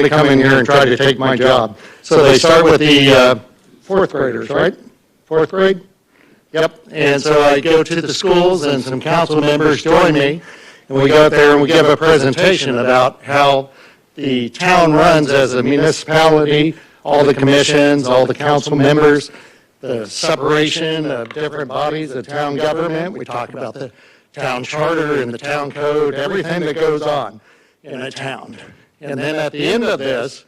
to come in here and try to take my job. So they start with the fourth graders, right? Fourth grade? Yep. And so I go to the schools and some council members join me. And we go out there and we give a presentation about how the town runs as a municipality, all the commissions, all the council members, the separation of different bodies of town government. We talk about the town charter and the town code, everything that goes on in a town. And then at the end of this,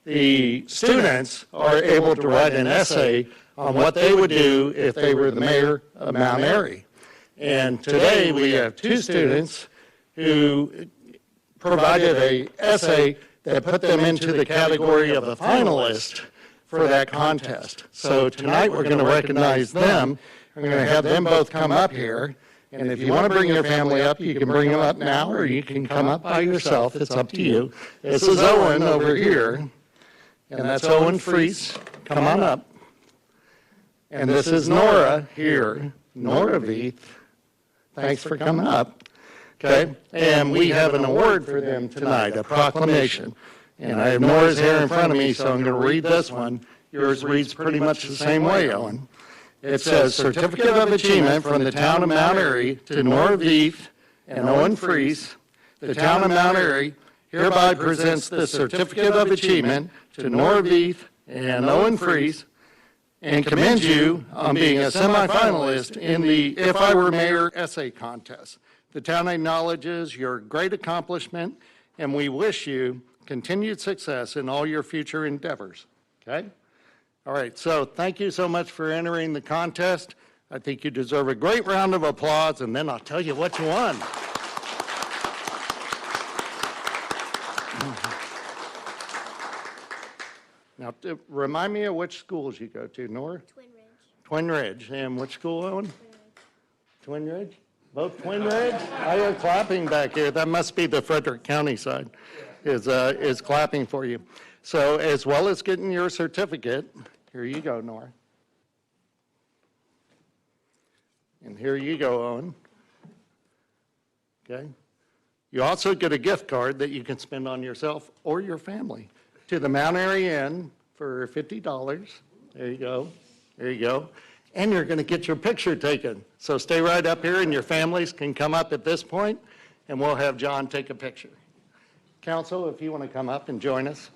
the students are able to write an essay on what they would do if they were the mayor of Mount Airy. And today we have two students who provided an essay that put them into the category of a finalist for that contest. So tonight we're going to recognize them. We're going to have them both come up here. And if you want to bring your family up, you can bring them up now, or you can come up by yourself. It's up to you. This is Owen over here, and that's Owen Freese. Come on up. And this is Nora here, Nora Veith. Thanks for coming up. Okay, and we have an award for them tonight, a proclamation. And I have Nora's here in front of me, so I'm going to read this one. Yours reads pretty much the same way, Owen. It says, Certificate of Achievement from the town of Mount Airy to Nora Veith and Owen Freese. The town of Mount Airy hereby presents the Certificate of Achievement to Nora Veith and Owen Freese and commends you on being a semifinalist in the If I Were Mayor essay contest. The town acknowledges your great accomplishment, and we wish you continued success in all your future endeavors. Okay? All right, so thank you so much for entering the contest. I think you deserve a great round of applause, and then I'll tell you what you won. Now, remind me of which schools you go to, Nora? Twin Ridge. Twin Ridge. And which school, Owen? Twin Ridge. Both Twin Ridge? I hear clapping back here. That must be the Frederick County side is clapping for you. So as well as getting your certificate, here you go, Nora. And here you go, Owen. Okay. You also get a gift card that you can spend on yourself or your family to the Mount Airy Inn for $50. There you go. There you go. And you're going to get your picture taken. So stay right up here, and your families can come up at this point, and we'll have John take a picture. Council, if you want to come up and join us.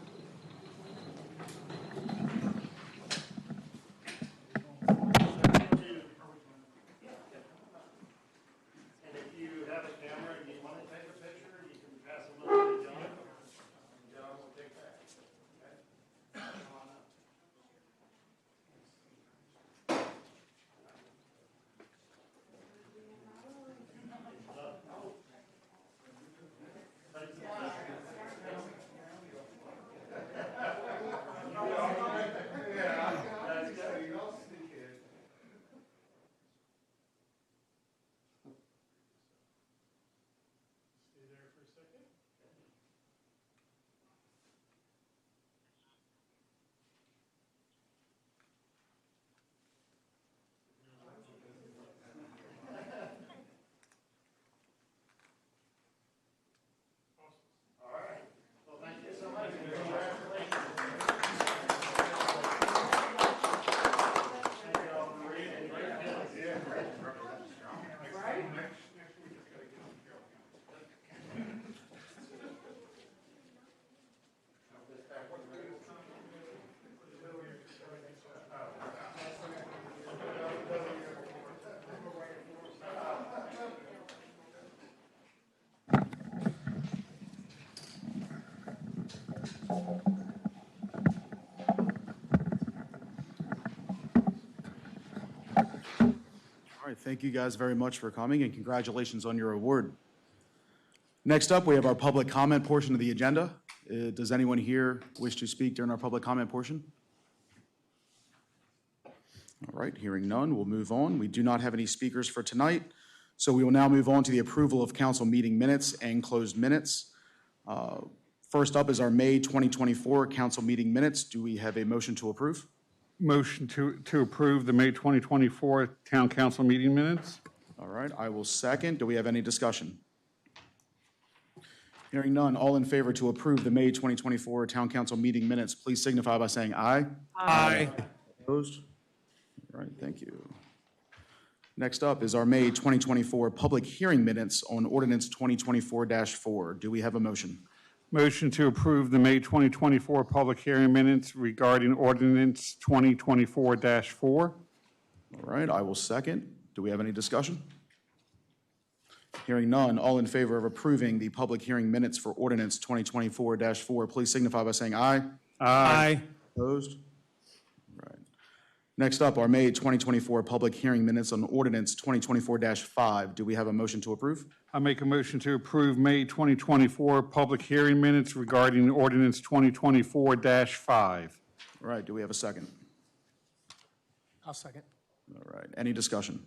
All right, thank you guys very much for coming, and congratulations on your award. Next up, we have our public comment portion of the agenda. Does anyone here wish to speak during our public comment portion? All right, hearing none, we'll move on. We do not have any speakers for tonight, so we will now move on to the approval of council meeting minutes and closed minutes. First up is our May 2024 council meeting minutes. Do we have a motion to approve? Motion to approve the May 2024 Town Council meeting minutes. All right, I will second. Do we have any discussion? Hearing none, all in favor to approve the May 2024 Town Council meeting minutes, please signify by saying aye. Aye. Opposed? All right, thank you. Next up is our May 2024 public hearing minutes on ordinance 2024-4. Do we have a motion? Motion to approve the May 2024 public hearing minutes regarding ordinance 2024-4. All right, I will second. Do we have any discussion? Hearing none, all in favor of approving the public hearing minutes for ordinance 2024-4, please signify by saying aye. Aye. Opposed? All right. Next up, our May 2024 public hearing minutes on ordinance 2024-5. Do we have a motion to approve? I make a motion to approve May 2024 public hearing minutes regarding ordinance 2024-5. All right, do we have a second? I'll second. All right, any discussion?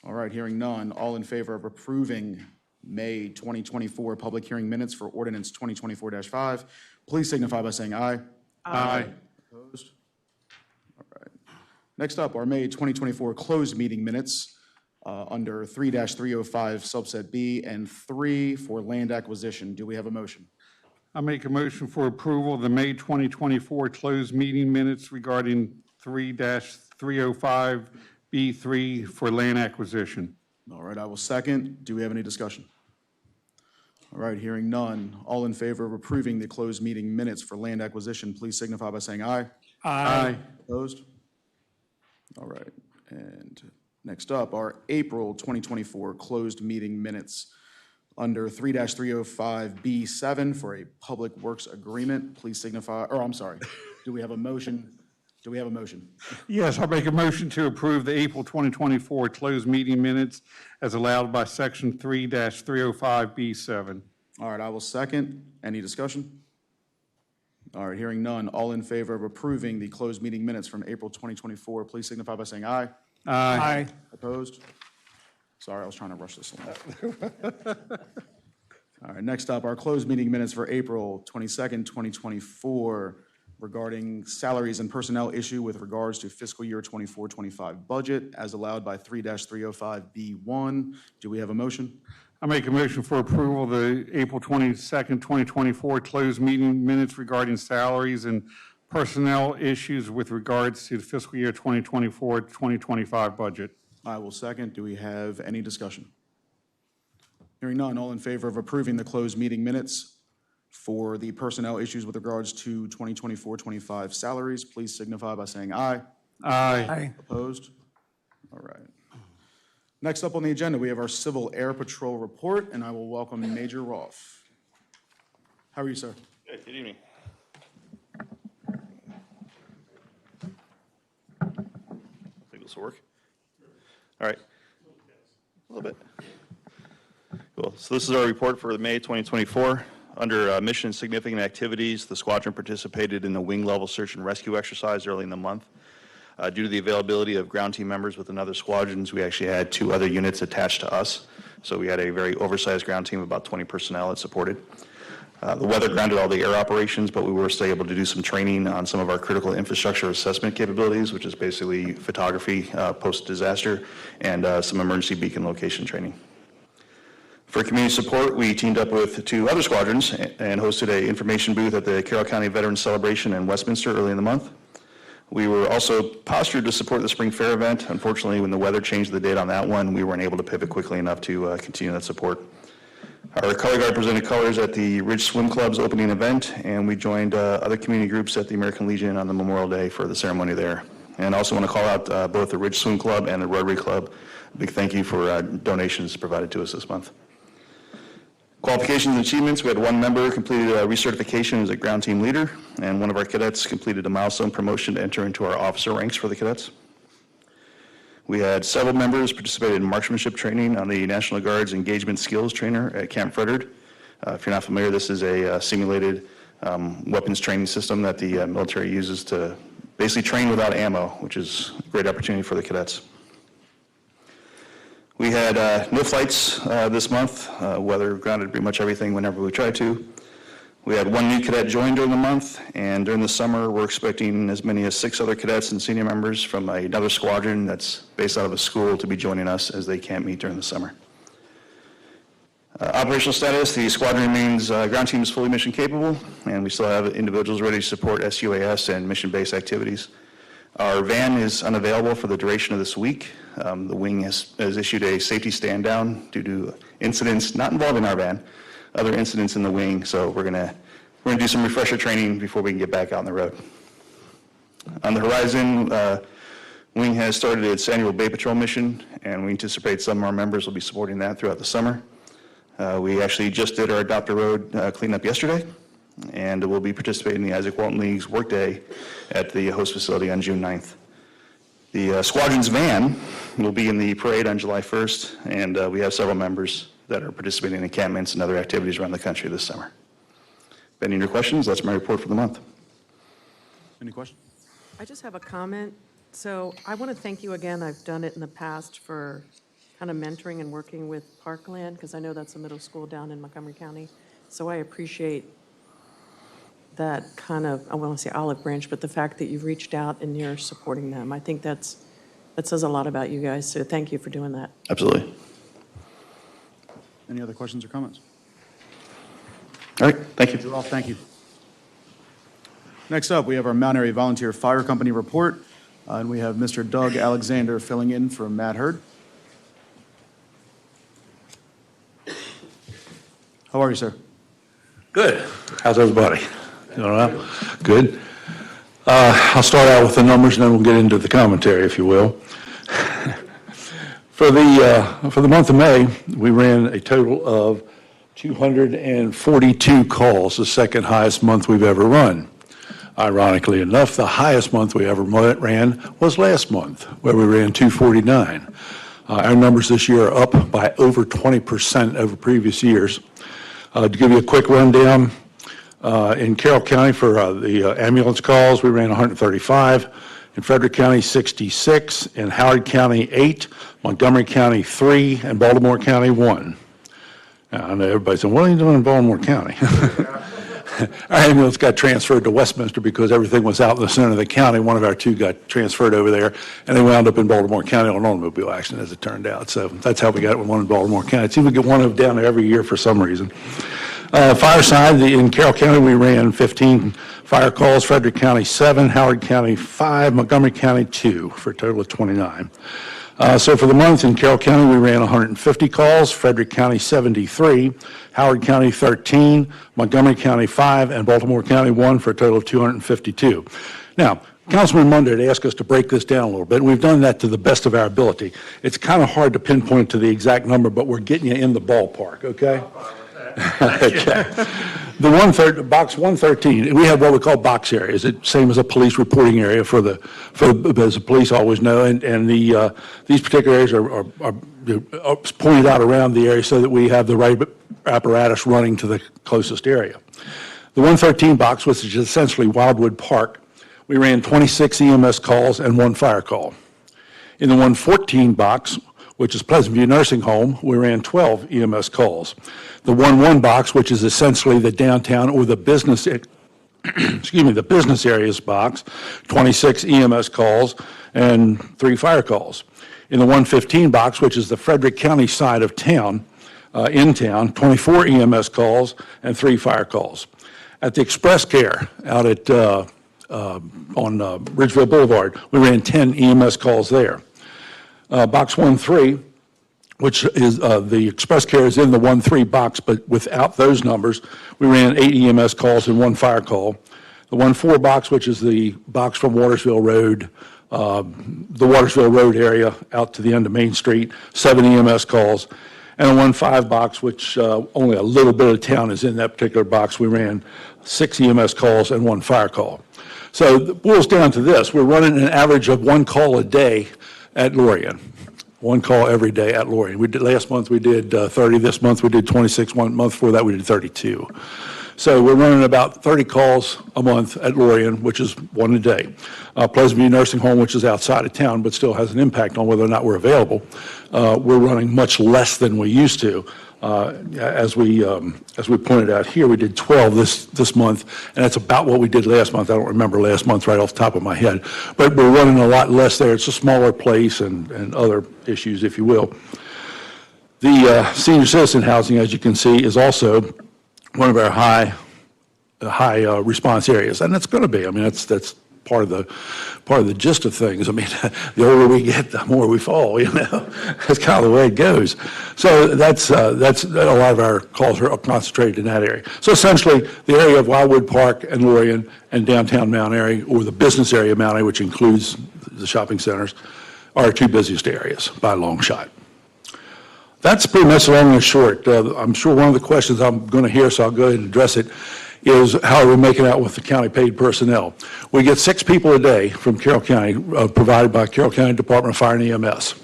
All right, hearing none, all in favor of approving May 2024 public hearing minutes for ordinance 2024-5, please signify by saying aye. Aye. Opposed? All right. Next up, our May 2024 closed meeting minutes under 3-305 subset B and 3 for land acquisition. Do we have a motion? I make a motion for approval of the May 2024 closed meeting minutes regarding 3-305B3 for land acquisition. All right, I will second. Do we have any discussion? All right, hearing none. All in favor of approving the closed meeting minutes for land acquisition, please signify by saying aye. Aye. Opposed? All right, and next up, our April 2024 closed meeting minutes under 3-305B7 for a public works agreement. Please signify, or I'm sorry, do we have a motion? Do we have a motion? Yes, I make a motion to approve the April 2024 closed meeting minutes as allowed by section 3-305B7. All right, I will second. Any discussion? All right, hearing none. All in favor of approving the closed meeting minutes from April 2024, please signify by saying aye. Aye. Opposed? Sorry, I was trying to rush this along. All right, next up, our closed meeting minutes for April 22nd, 2024 regarding salaries and personnel issue with regards to fiscal year 24-25 budget as allowed by 3-305B1. Do we have a motion? I make a motion for approval of the April 22nd, 2024 closed meeting minutes regarding salaries and personnel issues with regards to the fiscal year 2024-2025 budget. I will second. Do we have any discussion? Hearing none, all in favor of approving the closed meeting minutes for the personnel issues with regards to 2024-25 salaries, please signify by saying aye. Aye. Opposed? All right. Next up on the agenda, we have our Civil Air Patrol report, and I will welcome Major Rolfe. How are you, sir? Good evening. I think this will work. All right. A little bit. Cool. So this is our report for May 2024. Under mission and significant activities, the squadron participated in the wing level search and rescue exercise early in the month. Due to the availability of ground team members with another squadrons, we actually had 2 other units attached to us. So we had a very oversized ground team of about 20 personnel that supported. The weather grounded all the air operations, but we were still able to do some training on some of our critical infrastructure assessment capabilities, which is basically photography post-disaster and some emergency beacon location training. For community support, we teamed up with 2 other squadrons and hosted an information booth at the Carroll County Veterans Celebration in Westminster early in the month. We were also postured to support the Spring Fair event. Unfortunately, when the weather changed the date on that one, we weren't able to pivot quickly enough to continue that support. Our color guard presented colors at the Ridge Swim Club's opening event, and we joined other community groups at the American Legion on the Memorial Day for the ceremony there. And I also want to call out both the Ridge Swim Club and the Rotary Club. A big thank you for donations provided to us this month. Qualifications and achievements, we had 1 member completed a recertification as a ground team leader, and 1 of our cadets completed a milestone promotion to enter into our officer ranks for the cadets. We had several members participated in marksmanship training on the National Guard's Engagement Skills Trainer at Camp Frederick. If you're not familiar, this is a simulated weapons training system that the military uses to basically train without ammo, which is a great opportunity for the cadets. We had no flights this month. Weather grounded pretty much everything whenever we tried to. We had 1 new cadet join during the month, and during the summer, we're expecting as many as 6 other cadets and senior members from another squadron that's based out of a school to be joining us as they can't meet during the summer. Operational status, the squadron remains, ground team is fully mission capable, and we still have individuals ready to support SUAS and mission-based activities. Our van is unavailable for the duration of this week. The wing has issued a safety stand down due to incidents not involving our van, other incidents in the wing, so we're gonna do some refresher training before we can get back out on the road. On the horizon, wing has started its annual Bay Patrol mission, and we anticipate some of our members will be supporting that throughout the summer. We actually just did our Adopt a Road cleanup yesterday, and we'll be participating in the Isaac Walton League's workday at the host facility on June 9th. The squadron's van will be in the parade on July 1st, and we have several members that are participating in encampments and other activities around the country this summer. If any of your questions, that's my report for the month. Any questions? I just have a comment. So I want to thank you again. I've done it in the past for kind of mentoring and working with Parkland, because I know that's a middle school down in Montgomery County. So I appreciate that kind of, I want to say olive branch, but the fact that you've reached out and you're supporting them. I think that says a lot about you guys. So thank you for doing that. Absolutely. Any other questions or comments? All right, thank you. Ralph, thank you. Next up, we have our Mount Airy Volunteer Fire Company report, and we have Mr. Doug Alexander filling in for Matt Hurd. How are you, sir? Good. How's everybody? Doing well? Good. I'll start out with the numbers and then we'll get into the commentary, if you will. For the month of May, we ran a total of 242 calls, the second highest month we've ever run. Ironically enough, the highest month we ever ran was last month, where we ran 249. Our numbers this year are up by over 20% over previous years. To give you a quick rundown, in Carroll County for the ambulance calls, we ran 135. In Frederick County, 66. In Howard County, 8. Montgomery County, 3. And Baltimore County, 1. Now, I know everybody's saying, what are you doing in Baltimore County? Our ambulance got transferred to Westminster because everything was out in the center of the county. One of our two got transferred over there, and they wound up in Baltimore County on an automobile accident, as it turned out. So that's how we got one in Baltimore County. It seems we get one of them down there every year for some reason. Fire side, in Carroll County, we ran 15 fire calls. Frederick County, 7. Howard County, 5. Montgomery County, 2, for a total of 29. So for the month in Carroll County, we ran 150 calls, Frederick County 73, Howard County 13, Montgomery County 5, and Baltimore County 1 for a total of 252. Now, Councilman Munder had asked us to break this down a little bit, and we've done that to the best of our ability. It's kind of hard to pinpoint to the exact number, but we're getting you in the ballpark, okay? Okay. Box 113, we have what we call box areas. It's same as a police reporting area as the police always know, and these particular areas are pointed out around the area so that we have the right apparatus running to the closest area. The 113 box, which is essentially Wildwood Park, we ran 26 EMS calls and 1 fire call. In the 114 box, which is Pleasant View Nursing Home, we ran 12 EMS calls. The 11 box, which is essentially the downtown or the business, the business areas box, 26 EMS calls and 3 fire calls. In the 115 box, which is the Frederick County side of town, in town, 24 EMS calls and 3 fire calls. At the Express Care out at on Ridgeville Boulevard, we ran 10 EMS calls there. Box 1-3, which is the Express Care is in the 1-3 box, but without those numbers, we ran 8 EMS calls and 1 fire call. The 1-4 box, which is the box from Watersville Road, the Watersville Road area out to the end of Main Street, 7 EMS calls. And a 1-5 box, which only a little bit of town is in that particular box, we ran 6 EMS calls and 1 fire call. So it boils down to this. We're running an average of 1 call a day at Lorien. 1 call every day at Lorien. Last month we did 30. This month we did 26. 1 month before that we did 32. So we're running about 30 calls a month at Lorien, which is 1 a day. Pleasant View Nursing Home, which is outside of town but still has an impact on whether or not we're available. We're running much less than we used to. As we pointed out here, we did 12 this month, and that's about what we did last month. I don't remember last month right off the top of my head, but we're running a lot less there. It's a smaller place and other issues, if you will. The senior citizen housing, as you can see, is also one of our high response areas, and it's going to be. I mean, that's part of the gist of things. I mean, the older we get, the more we fall. You know, that's kind of the way it goes. So that's a lot of our calls are concentrated in that area. So essentially, the area of Wildwood Park and Lorien and downtown Mount Airy, or the business area of Mount Airy, which includes the shopping centers, are our two busiest areas by a long shot. That's pretty much long and short. I'm sure one of the questions I'm going to hear, so I'll go ahead and address it, is how are we making out with the county paid personnel? We get 6 people a day from Carroll County, provided by Carroll County Department of Fire and EMS.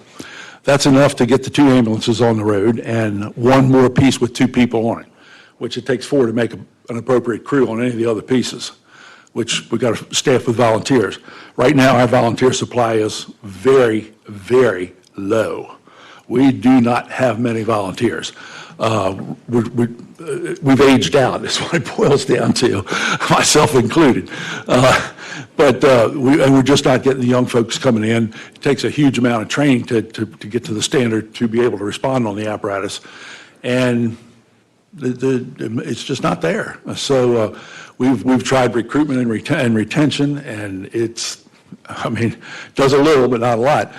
That's enough to get the 2 ambulances on the road and 1 more piece with 2 people on it, which it takes 4 to make an appropriate crew on any of the other pieces, which we got to staff with volunteers. Right now, our volunteer supply is very, very low. We do not have many volunteers. We've aged out, is what it boils down to, myself included. But we're just not getting the young folks coming in. It takes a huge amount of training to get to the standard to be able to respond on the apparatus. And it's just not there. So we've tried recruitment and retention, and it's, I mean, does a little, but not a lot.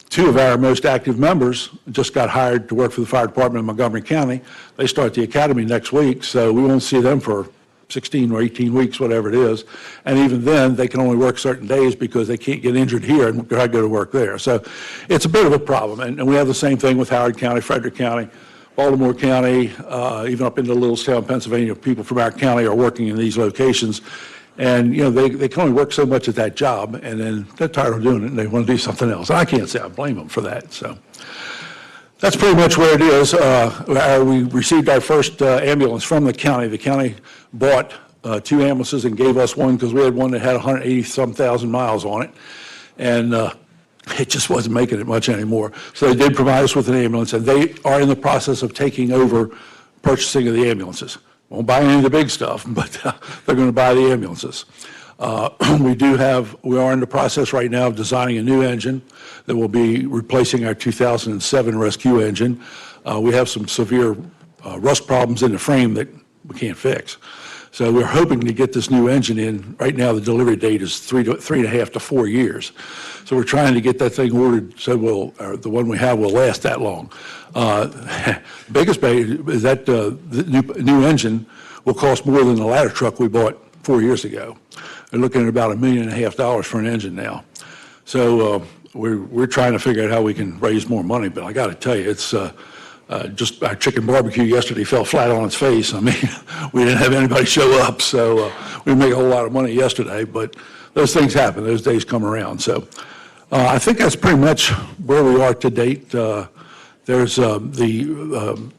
2 of our most active members just got hired to work for the fire department in Montgomery County. They start the academy next week, so we won't see them for 16 or 18 weeks, whatever it is. And even then, they can only work certain days because they can't get injured here and go to work there. So it's a bit of a problem. And we have the same thing with Howard County, Frederick County, Baltimore County, even up into Littlestown, Pennsylvania. People from our county are working in these locations. And, you know, they can only work so much at that job, and then they're tired of doing it, and they want to do something else. I can't say I blame them for that. So that's pretty much where it is. We received our first ambulance from the county. The county bought 2 ambulances and gave us one because we had one that had 180-some thousand miles on it. And it just wasn't making it much anymore. So they did provide us with an ambulance, and they are in the process of taking over purchasing of the ambulances. Won't buy any of the big stuff, but they're going to buy the ambulances. We are in the process right now of designing a new engine that will be replacing our 2007 rescue engine. We have some severe rust problems in the frame that we can't fix. So we're hoping to get this new engine in. Right now, the delivery date is 3.5 to 4 years. So we're trying to get that thing ordered so the one we have will last that long. Biggest pay is that the new engine will cost more than the ladder truck we bought 4 years ago. They're looking at about $1.5 million for an engine now. So we're trying to figure out how we can raise more money. But I got to tell you, it's just our chicken barbecue yesterday fell flat on its face. I mean, we didn't have anybody show up, so we didn't make a whole lot of money yesterday. But those things happen. Those days come around. So I think that's pretty much where we are to date. There's the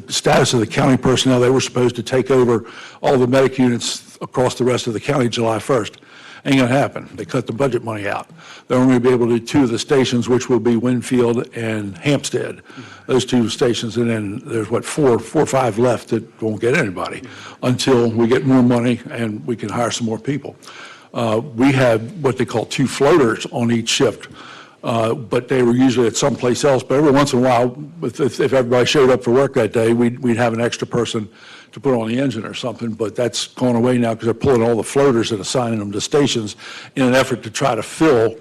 status of the county personnel. They were supposed to take over all the medic units across the rest of the county July 1st. Ain't going to happen. They cut the budget money out. They're only going to be able to do 2 of the stations, which will be Winfield and Hampstead. Those 2 stations, and then there's 4 or 5 left that won't get anybody until we get more money and we can hire some more people. We had what they call 2 floaters on each shift, but they were usually at someplace else. But every once in a while, if everybody showed up for work that day, we'd have an extra person to put on the engine or something, but that's gone away now because they're pulling all the floaters and assigning them to stations in an effort to try to fill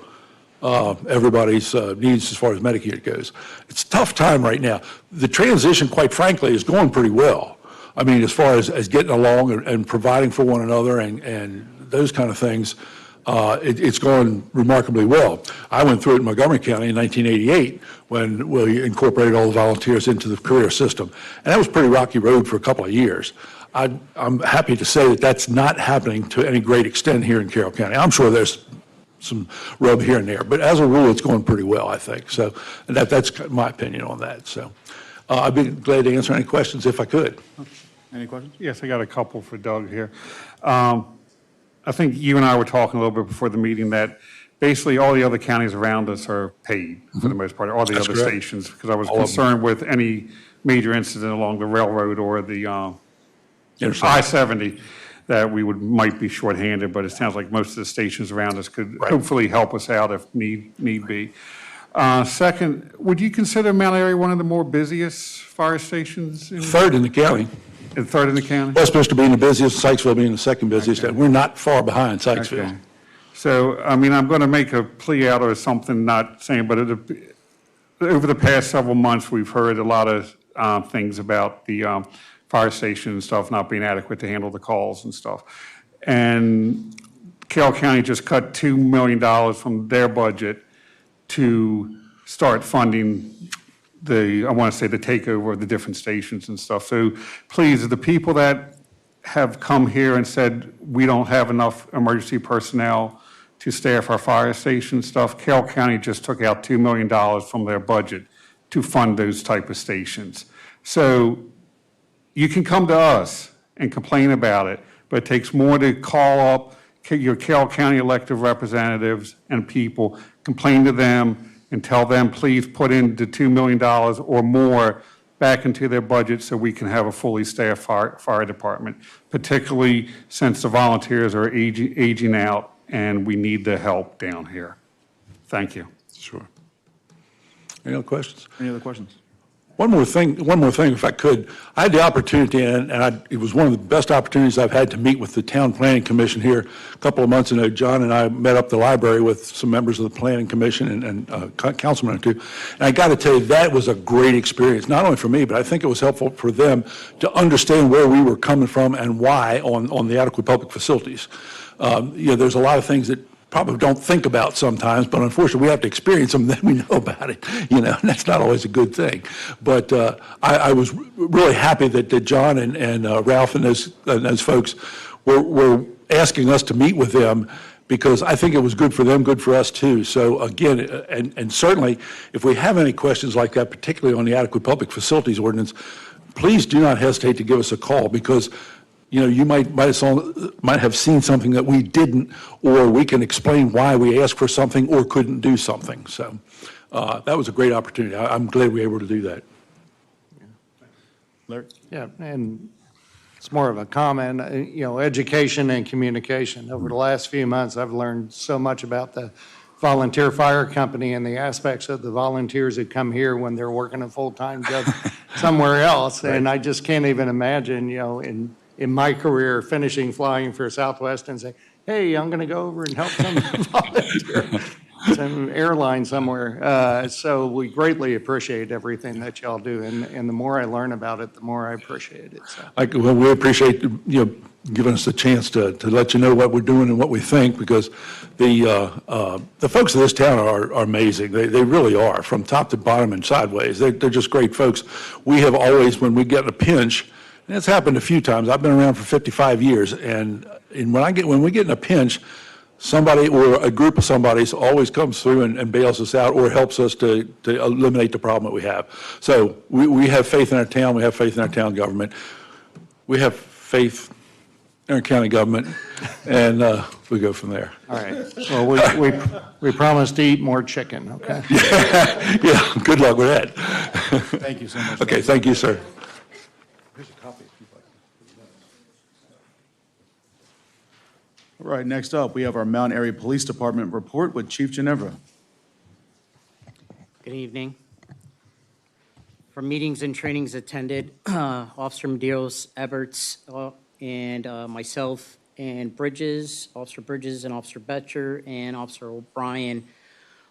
everybody's needs as far as Medicaid goes. It's a tough time right now. The transition, quite frankly, is going pretty well. I mean, as far as getting along and providing for one another and those kind of things, it's going remarkably well. I went through it in Montgomery County in 1988 when we incorporated all the volunteers into the career system. And that was a pretty rocky road for a couple of years. I'm happy to say that that's not happening to any great extent here in Carroll County. I'm sure there's some rub here and there, but as a rule, it's going pretty well, I think. So that's my opinion on that. So I'd be glad to answer any questions if I could. Any questions? Yes, I got a couple for Doug here. I think you and I were talking a little bit before the meeting that basically all the other counties around us are paid for the most part, all the That's other correct. stations, because I was concerned with any major incident along the railroad or the I-70 that we might be shorthanded, but it sounds like most of the stations around us could hopefully help us out if need be. Second, would you consider Mount Airy one of the more busiest fire stations in Third in the county. third in the county? Westminster being the busiest, Sykesville being the second busiest. We're not far behind Sykesville. Okay. So, I mean, I'm going to make a plea out or something, not saying, but over the past several months, we've heard a lot of things about the fire station and stuff not being adequate to handle the calls and stuff. And Carroll County just cut $2 million from their budget to start funding I want to say the takeover of the different stations and stuff. So please, the people that have come here and said, we don't have enough emergency personnel to staff our fire station stuff, Carroll County just took out $2 million from their budget to fund those type of stations. So you can come to us and complain about it, but it takes more to call up your Carroll County elected representatives and people, complain to them, and tell them, please put in the $2 million or more back into their budget so we can have a fully staffed fire department, particularly since the volunteers are aging out and we need the help down here. Thank you. Sure. Any other questions? Any other questions? One more thing, if I could. I had the opportunity, it was one of the best opportunities I've had to meet with the Town Planning Commission here a couple of months ago. John and I met up at the library with some members of the Planning Commission and councilmen or two. And I got to tell you, that was a great experience, not only for me, but I think it was helpful for them to understand where we were coming from and why on the adequate public facilities. There's a lot of things that probably don't think about sometimes, but unfortunately we have to experience them, then we know about it, and that's not always a good thing. But I was really happy that John and Ralph and those folks were asking us to meet with them, because I think it was good for them, good for us too. So again, and certainly if we have any questions like that, particularly on the adequate public facilities ordinance, please do not hesitate to give us a call, because you might have seen something that we didn't, or we can explain why we asked for something or couldn't do something. So that was a great opportunity. I'm glad we were able to do that. Larry? Yeah, and it's more of a comment, education and communication. Over the last few months, I've learned so much about the volunteer fire company and the aspects of the volunteers who come here when they're working a full-time job somewhere else. Right. And I just can't even imagine, in my career, finishing flying for Southwest and saying, hey, I'm going to go over and help some volunteer, some airline somewhere. So we greatly appreciate everything that y'all do. And the more I learn about it, the more I appreciate it. So. Well, we appreciate, giving us the chance to let you know what we're doing and what we think, because the folks of this town are amazing. They really are, from top to bottom and sideways. They're just great folks. We have always, when we get in a pinch, and it's happened a few times. I've been around for 55 years, and when we get in a pinch, somebody or a group of somebody's always comes through and bails us out or helps us to eliminate the problem that we have. So we have faith in our town. We have faith in our town government. We have faith in our county government, and we go from there. All right. Well, we promise to eat more chicken, okay? Yeah, good luck with that. Thank you so much. Okay, thank you, sir. All right, next up, we have our Mount Airy Police Department report with Chief Ginevra. Good evening. For meetings and trainings attended, Officer Medeiros, Eberts, and myself and Bridges, Officer Bridges and Officer Betcher and Officer O'Brien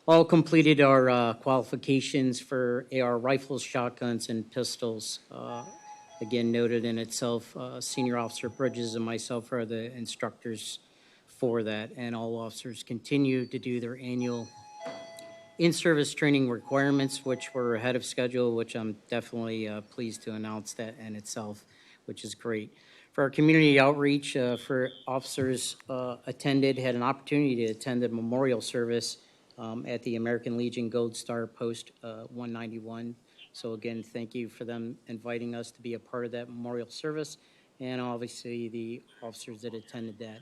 all completed our qualifications for AR rifles, shotguns, and pistols. Again, noted in itself, Senior Officer Bridges and myself are the instructors for that, and all officers continue to do their annual in-service training requirements, which were ahead of schedule, which I'm definitely pleased to announce that in itself, which is great. For our community outreach, for officers had an opportunity to attend the memorial service at the American Legion Gold Star Post 191. So again, thank you for them inviting us to be a part of that memorial service, and obviously the officers that attended that.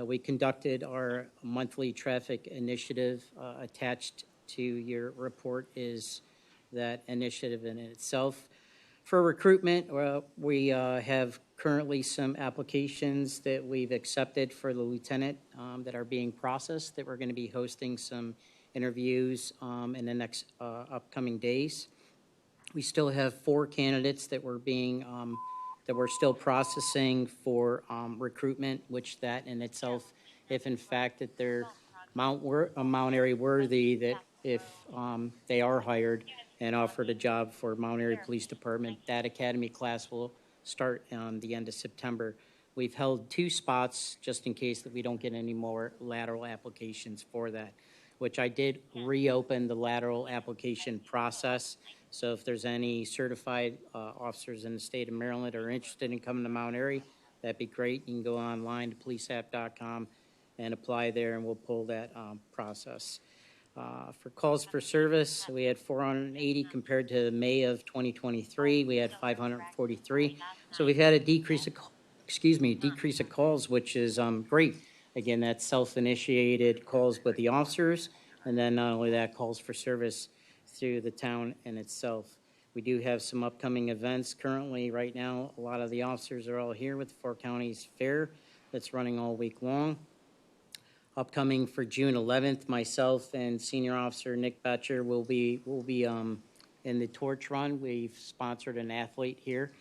We conducted our monthly traffic initiative. Attached to your report is that initiative in itself. For recruitment, we have currently some applications that we've accepted for the lieutenant that are being processed, that we're going to be hosting some interviews in the next upcoming days. We still have 4 candidates that we're still processing for recruitment, which that in itself, if in fact that they're Mount Airy worthy, that if they are hired and offered a job for Mount Airy Police Department, that academy class will start on the end of September. We've held 2 spots just in case that we don't get any more lateral applications for that, which I did reopen the lateral application process. So if there's any certified officers in the state of Maryland that are interested in coming to Mount Airy, that'd be great. You can go online to policeapp.com and apply there, and we'll pull that process. For calls for service, we had 480 compared to May of 2023. We had 543. So we've had a decrease of calls, which is great. Again, that's self-initiated calls with the officers, and then not only that, calls for service through the town in itself. We do have some upcoming events currently right now. A lot of the officers are all here with the 4 Counties Fair that's running all week long. Upcoming for June 11th, myself and Senior Officer Nick Betcher will be in the torch run. We've sponsored an athlete here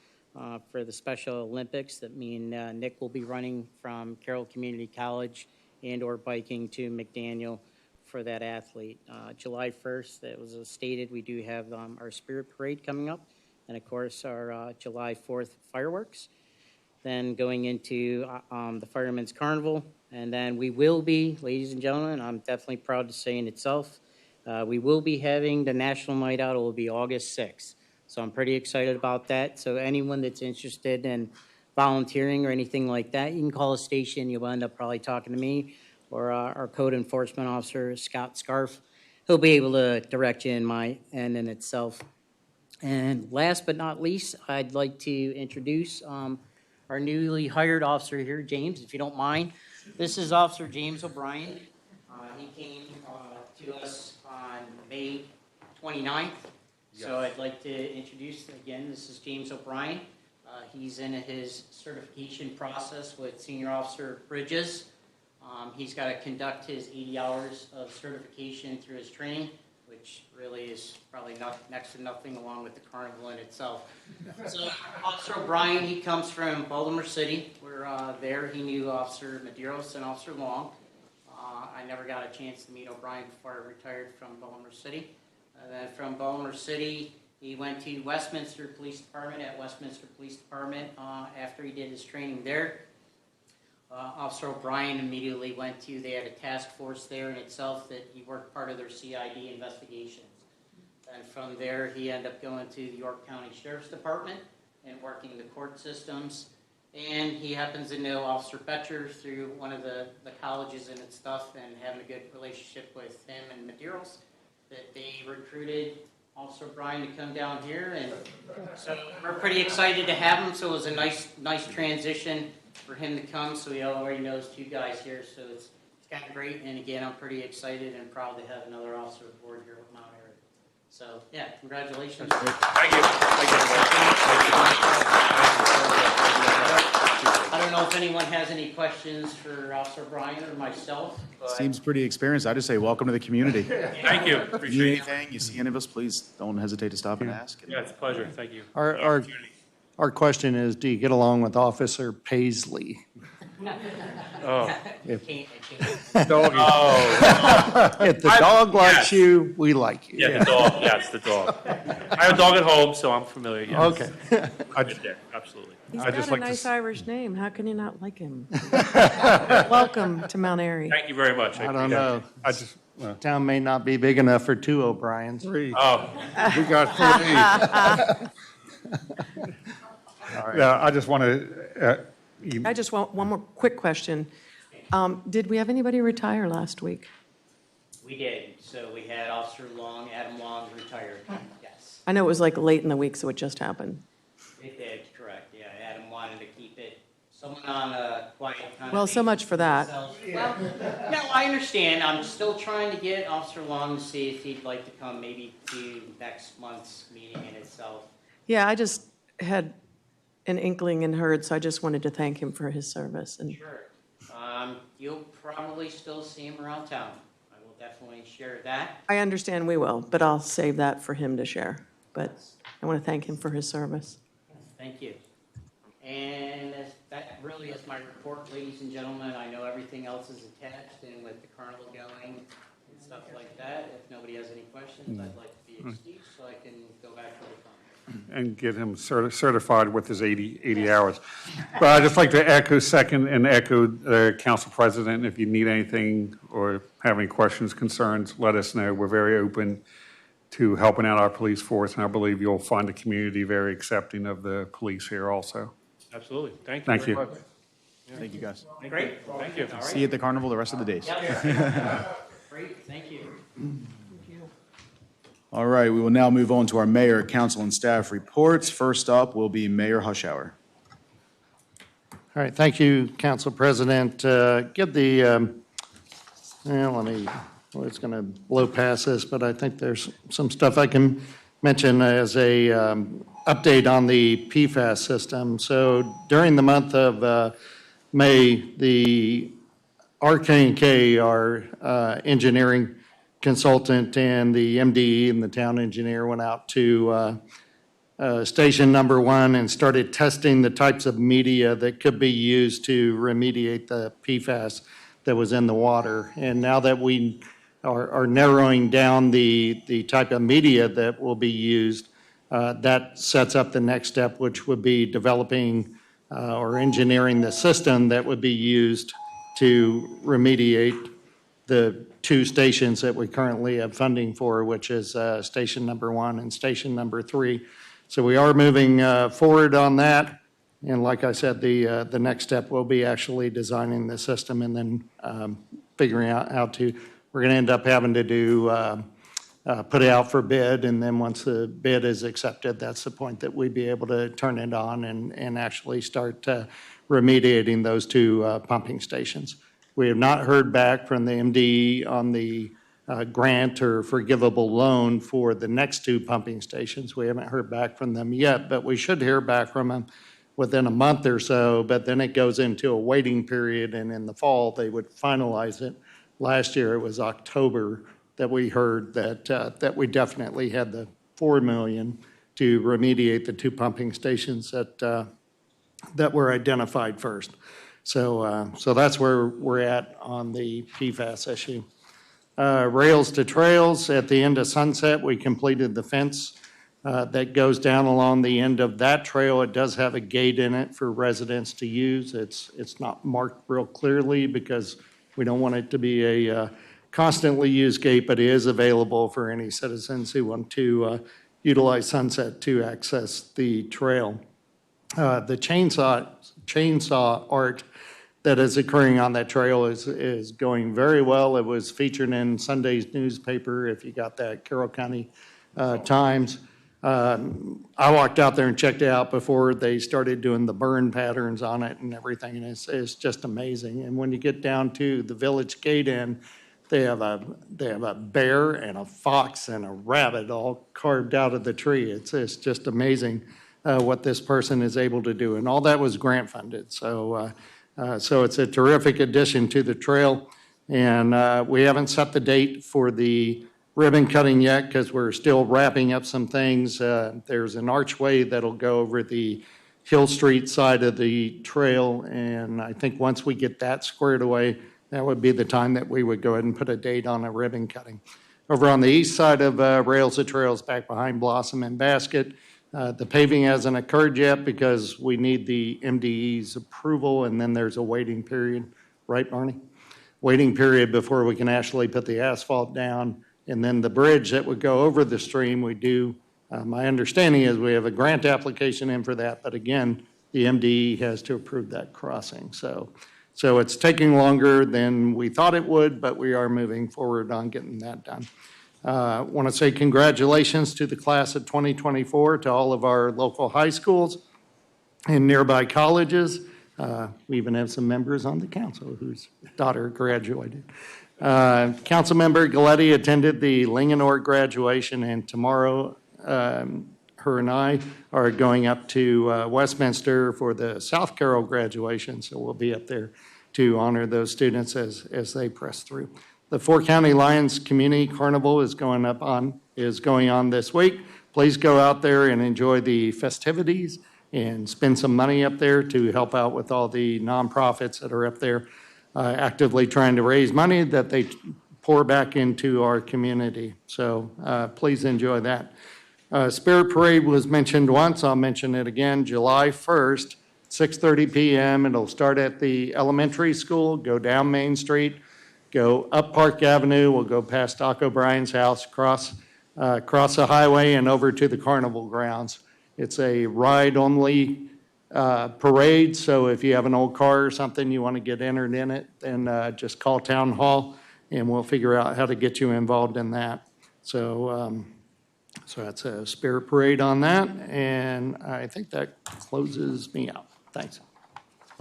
for the Special Olympics that me and Nick will be running from Carroll Community College and/or biking to McDaniel for that athlete. July 1st, that was stated, we do have our Spirit Parade coming up, and of course our July 4th fireworks. Then going into the Fireman's Carnival, and then we will be, ladies and gentlemen, I'm definitely proud to say in itself, we will be having the National Night Out. It will be August 6th. So I'm pretty excited about that. So anyone that's interested in volunteering or anything like that, you can call a station. You'll end up probably talking to me or our code enforcement officer, Scott Scarf. He'll be able to direct you in my end in itself. And last but not least, I'd like to introduce our newly hired officer here, James, if you don't mind. This is Officer James O'Brien. He came to us on May 29th. So I'd like to introduce, again, this is James O'Brien. He's in his certification process with Senior Officer Bridges. He's got to conduct his 80 hours of certification through his training, which really is probably next to nothing along with the carnival in itself. So Officer O'Brien, he comes from Baltimore City. We're there. He knew Officer Medeiros and Officer Long. I never got a chance to meet O'Brien before I retired from Baltimore City. And then from Baltimore City, he went to Westminster Police Department at Westminster Police Department after he did his training there. Officer O'Brien immediately went to, they had a task force there in itself that he worked part of their CID investigations. And from there, he ended up going to the York County Sheriff's Department and working the court systems. And he happens to know Officer Betcher through one of the colleges and its stuff, and having a good relationship with him and Medeiros, that they recruited Officer O'Brien to come down here. And so we're pretty excited to have him. So it was a nice transition for him to come. So he already knows 2 guys here. So it's kind of great. And again, I'm pretty excited and proud to have another officer aboard here with Mount Airy. So yeah, congratulations. Thank you. I don't know if anyone has any questions for Officer O'Brien or myself. Seems pretty experienced. I just say welcome to the community. Thank you. If you need Appreciate it. anything, you see any of us, please don't hesitate to stop and ask. Yeah, it's a pleasure. Thank you. Our question is, do you get along with Officer Paisley? Can't. Doggy. If the dog likes yes. you, we like you. Yeah, the dog. Yes, the dog. I have a dog at home, so I'm familiar. Yes. Okay. Right there, absolutely. He's I'd got just a like to nice s- Irish name. How can you not like him? Welcome to Mount Airy. Thank you very much. I don't know. I just, Town may not be big enough for 2 O'Briens. 3. Oh, We got 3. Yeah, I just want to, I just want one more quick question. Did we have anybody retire last week? We did. So we had Officer Long, Adam Long retired. Yes, I know it was like late in the week, so it just happened. it did, correct. Yeah, Adam wanted to keep it someone on a quiet kind of. Well, so much for that. Well, no, I understand. I'm still trying to get Officer Long to see if he'd like to come maybe to next month's meeting in itself. Yeah, I just had an inkling and heard, so I just wanted to thank him for his service. And Sure. You'll probably still see him around town. I will definitely share that. I understand we will, but I'll save that for him to share. But I want to thank him for his service. Thank you. And that really is my report, ladies and gentlemen. I know everything else is attached, and with the carnival going and stuff like that, if nobody has any questions, I'd like to be excused so I can go back to the phone. And get him certified with his 80 hours. But I'd just like to echo the council president, if you need anything or have any questions, concerns, let us know. We're very open to helping out our police force, and I believe you'll find the community very accepting of the police here also. Absolutely. Thank you. Thank very you. much. Thank you, guys. Great. Thank you. See you at the carnival the rest of the days. Great, thank you. All right, we will now move on to our mayor, council, and staff reports. First up will be Mayor Hushhour. All right, thank you, Council President. Get the, well, it's going to blow past this, but I think there's some stuff I can mention as a update on the PFAS system. So during the month of May, the RK&K, our engineering consultant, and the MDE and the town engineer went out to station number 1 and started testing the types of media that could be used to remediate the PFAS that was in the water. And now that we are narrowing down the type of media that will be used, that sets up the next step, which would be developing or engineering the system that would be used to remediate the 2 stations that we currently have funding for, which is station number 1 and station number 3. So we are moving forward on that. And like I said, the next step will be actually designing the system and then figuring out how to, we're going to end up having to do, put it out for bid. And then once the bid is accepted, that's the point that we'd be able to turn it on and actually start remediating those 2 pumping stations. We have not heard back from the MDE on the grant or forgivable loan for the next 2 pumping stations. We haven't heard back from them yet, but we should hear back from them within a month or so. But then it goes into a waiting period, and in the fall, they would finalize it. Last year, it was October that we heard that we definitely had the $4 million to remediate the 2 pumping stations that were identified first. So that's where we're at on the PFAS issue. Rails to trails, at the end of Sunset, we completed the fence that goes down along the end of that trail. It does have a gate in it for residents to use. It's not marked real clearly because we don't want it to be a constantly used gate, but it is available for any citizens who want to utilize Sunset to access the trail. The chainsaw art that is occurring on that trail is going very well. It was featured in Sunday's newspaper, if you got that, Carroll County Times. I walked out there and checked it out before they started doing the burn patterns on it and everything, and it's just amazing. And when you get down to the village gate end, they have a bear and a fox and a rabbit all carved out of the tree. It's just amazing what this person is able to do, and all that was grant funded. So it's a terrific addition to the trail, and we haven't set the date for the ribbon cutting yet because we're still wrapping up some things. There's an archway that'll go over the Hill Street side of the trail, and I think once we get that squared away, that would be the time that we would go ahead and put a date on a ribbon cutting. Over on the east side of Rails to Trails, back behind Blossom and Basket, the paving hasn't occurred yet because we need the MDE's approval, and then there's a waiting period, right, Barney? Waiting period before we can actually put the asphalt down. And then the bridge that would go over the stream, we do, my understanding is we have a grant application in for that, but again, the MDE has to approve that crossing. So it's taking longer than we thought it would, but we are moving forward on getting that done. I want to say congratulations to the class of 2024, to all of our local high schools and nearby colleges. We even have some members on the council whose daughter graduated. Councilmember Galletti attended the Linganore graduation, and tomorrow her and I are going up to Westminster for the South Carroll graduation, so we'll be up there to honor those students as they press through. The Four-County Lions Community Carnival is going on this week. Please go out there and enjoy the festivities and spend some money up there to help out with all the nonprofits that are up there actively trying to raise money that they pour back into our community. So please enjoy that. Spirit Parade was mentioned once. I'll mention it again. July 1st, 6:30 p.m. It'll start at the elementary school, go down Main Street, go up Park Avenue. We'll go past Doc O'Brien's house, cross the highway, and over to the carnival grounds. It's a ride-only parade, so if you have an old car or something you want to get entered in it, then just call Town Hall, and we'll figure out how to get you involved in that. So that's a Spirit Parade on that, and I think that closes me out. Thanks.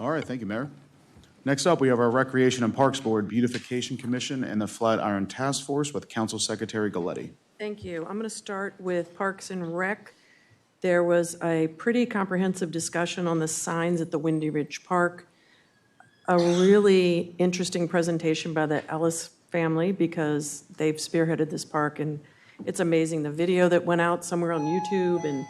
All right, thank you, Mayor. Next up, we have our Recreation and Parks Board, Beautification Commission, and the Flatiron Task Force with Council Secretary Galletti. Thank you. I'm going to start with Parks and Rec. There was a pretty comprehensive discussion on the signs at the Windy Ridge Park. A really interesting presentation by the Ellis family because they've spearheaded this park, and it's amazing. The video that went out somewhere on YouTube, and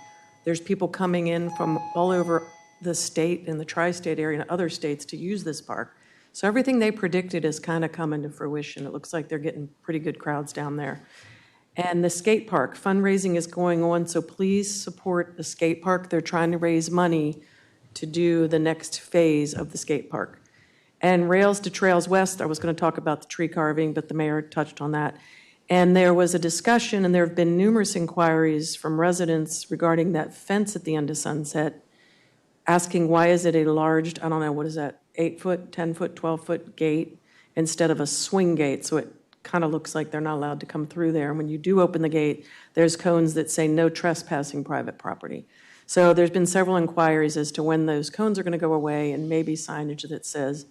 there's people coming in from all over the state and the tri-state area and other states to use this park. So everything they predicted is kind of coming to fruition. It looks like they're getting pretty good crowds down there. And the skate park, fundraising is going on, so please support the skate park. They're trying to raise money to do the next phase of the skate park. And Rails to Trails West, I was going to talk about the tree carving, but the mayor touched on that. And there was a discussion, and there have been numerous inquiries from residents regarding that fence at the end of Sunset, asking why is it a large, I don't know, what is that, 8-foot, 10-foot, 12-foot gate instead of a swing gate, so it kind of looks like they're not allowed to come through there. And when you do open the gate, there's cones that say no trespassing private property. So there's been several inquiries as to when those cones are going to go away, and maybe signage that says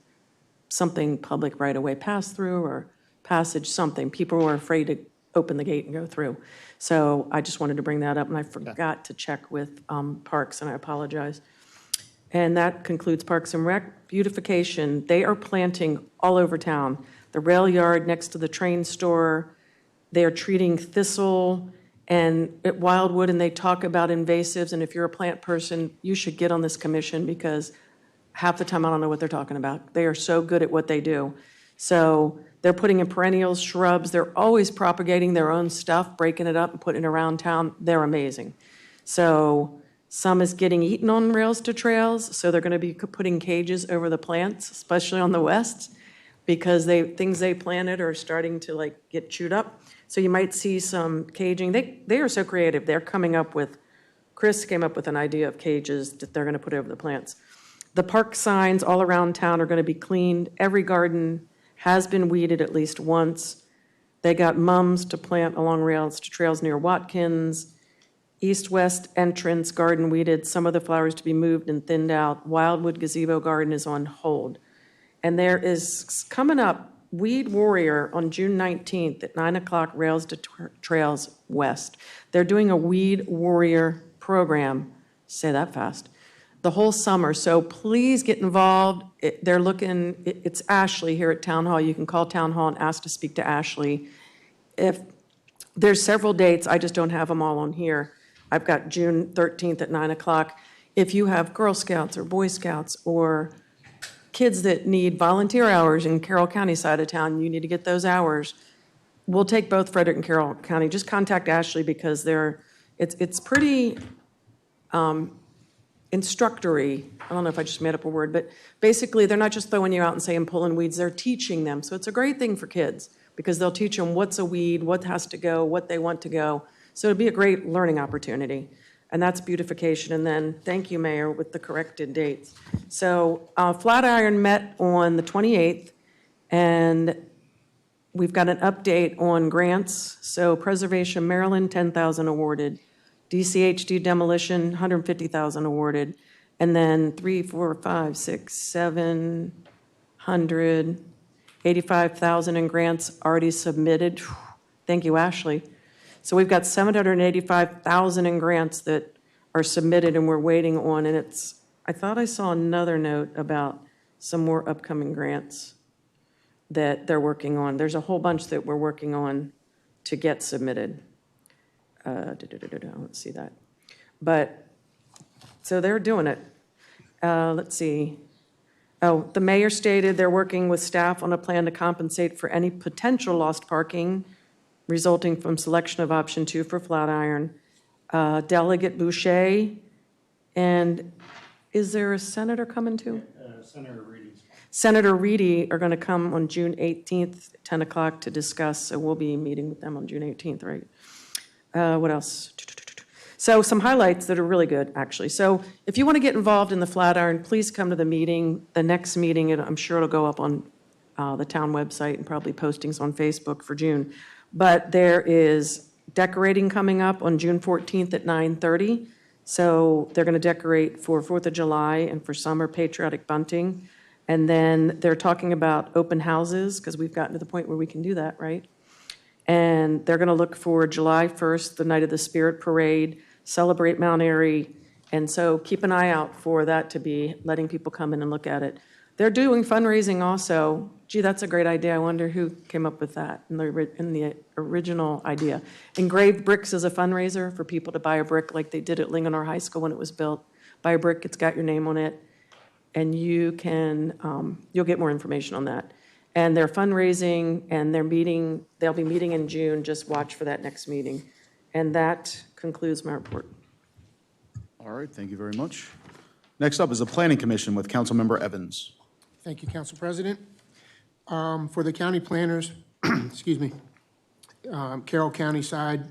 something public right-of-way pass-through or passage something. People were afraid to open the gate and go through. So I just wanted to bring that up, and I forgot to check with Parks, and I apologize. And that concludes Parks and Rec. Beautification, they are planting all over town. The rail yard next to the train store, they are treating thistle and at Wildwood, and they talk about invasives, and if you're a plant person, you should get on this commission because half the time I don't know what they're talking about. They are so good at what they do. So they're putting in perennials, shrubs, they're always propagating their own stuff, breaking it up and putting it around town. They're amazing. So some is getting eaten on Rails to Trails, so they're going to be putting cages over the plants, especially on the west, because things they planted are starting to like get chewed up. So you might see some caging. They are so creative. They're coming up with, Chris came up with an idea of cages that they're going to put over the plants. The park signs all around town are going to be cleaned. Every garden has been weeded at least once. They got mums to plant along Rails to Trails near Watkins. East-west entrance garden weeded, some of the flowers to be moved and thinned out. Wildwood gazebo garden is on hold. And there is coming up Weed Warrior on June 19th at 9 o'clock, Rails to Trails West. They're doing a Weed Warrior program, say that fast, the whole summer. So please get involved. It's Ashley here at Town Hall. You can call Town Hall and ask to speak to Ashley. If there's several dates, I just don't have them all on here. I've got June 13th at 9 o'clock. If you have Girl Scouts or Boy Scouts or kids that need volunteer hours in Carroll County side of town, you need to get those hours. We'll take both Frederick and Carroll County. Just contact Ashley because it's pretty instructory. I don't know if I just made up a word, but basically they're not just throwing you out and saying pulling weeds, they're teaching them. So it's a great thing for kids because they'll teach them what's a weed, what has to go, what they want to go. So it'd be a great learning opportunity. And that's beautification. And then, thank you, Mayor, with the corrected dates. So Flatiron met on the 28th, and we've got an update on grants. So Preservation Maryland, $10,000 awarded. DCHD demolition, $150,000 awarded. And then 85,000 in grants already submitted. Thank you, Ashley. So we've got 785,000 in grants that are submitted and we're waiting on, and I thought I saw another note about some more upcoming grants that they're working on. There's a whole bunch that we're working on to get submitted. Let's see that. But, so they're doing it. Let's see. Oh, the mayor stated they're working with staff on a plan to compensate for any potential lost parking resulting from selection of option 2 for Flatiron. Delegate Boucher, and is there a senator coming too? Senator Reedy. Senator Reedy are going to come on June 18th, 10 o'clock to discuss, so we'll be meeting with them on June 18th, right? What else? So some highlights that are really good, actually. So if you want to get involved in the Flatiron, please come to the meeting. The next meeting, and I'm sure it'll go up on the town website and probably postings on Facebook for June. But there is decorating coming up on June 14th at 9:30. So they're going to decorate for 4th of July and for summer patriotic bunting. And then they're talking about open houses, because we've gotten to the point where we can do that, right? And they're going to look for July 1st, the night of the Spirit Parade, celebrate Mount Airy. And so keep an eye out for that to be letting people come in and look at it. They're doing fundraising also. Gee, that's a great idea. I wonder who came up with that in the original idea. Engraved bricks is a fundraiser for people to buy a brick like they did at Linganore High School when it was built. Buy a brick, it's got your name on it, and you can, you'll get more information on that. And they're fundraising, and they'll be meeting in June. Just watch for that next meeting. And that concludes my report. All right, thank you very much. Next up is the Planning Commission with Councilmember Evans. Thank you, Council President. For the county planners, excuse me, Carroll County side,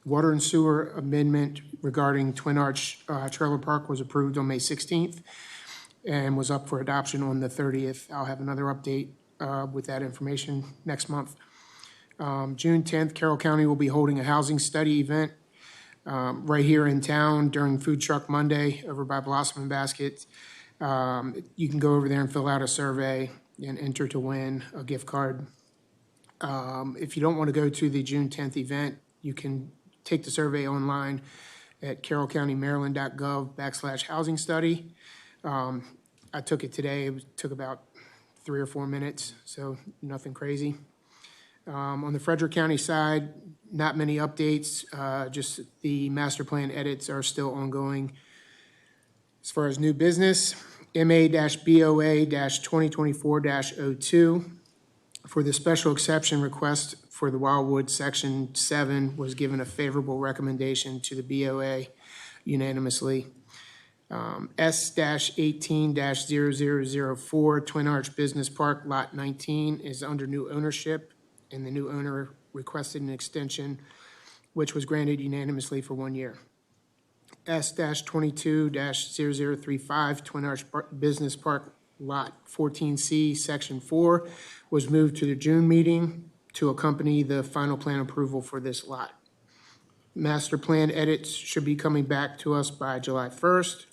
water and sewer amendment regarding Twin Arch Trailer Park was approved on May 16th and was up for adoption on the 30th. I'll have another update with that information next month. June 10th, Carroll County will be holding a housing study event right here in town during Food Truck Monday over by Blossom and Basket. You can go over there and fill out a survey and enter to win a gift card. If you don't want to go to the June 10th event, you can take the survey online at carrollcountymaryland.gov/housing study. I took it today. It took about 3 or 4 minutes, so nothing crazy. On the Frederick County side, not many updates, just the master plan edits are still ongoing. As far as new business, MA-BOA-2024-02 for the special exception request for the Wildwood Section 7 was given a favorable recommendation to the BOA unanimously. S-18-0004 Twin Arch Business Park Lot 19 is under new ownership, and the new owner requested an extension, which was granted unanimously for 1 year. S-22-0035 Twin Arch Business Park Lot 14C, Section 4, was moved to the June meeting to accompany the final plan approval for this lot. Master plan edits should be coming back to us by July 1st,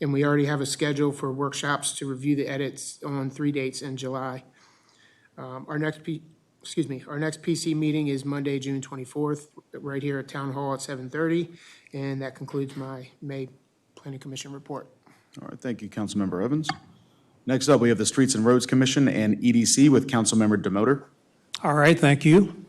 and we already have a schedule for workshops to review the edits on 3 dates in July. Our next PC meeting is Monday, June 24th, right here at Town Hall at 7:30, and that concludes my May Planning Commission report. All right, thank you, Councilmember Evans. Next up, we have the Streets and Roads Commission and EDC with Councilmember Demoter. All right, thank you.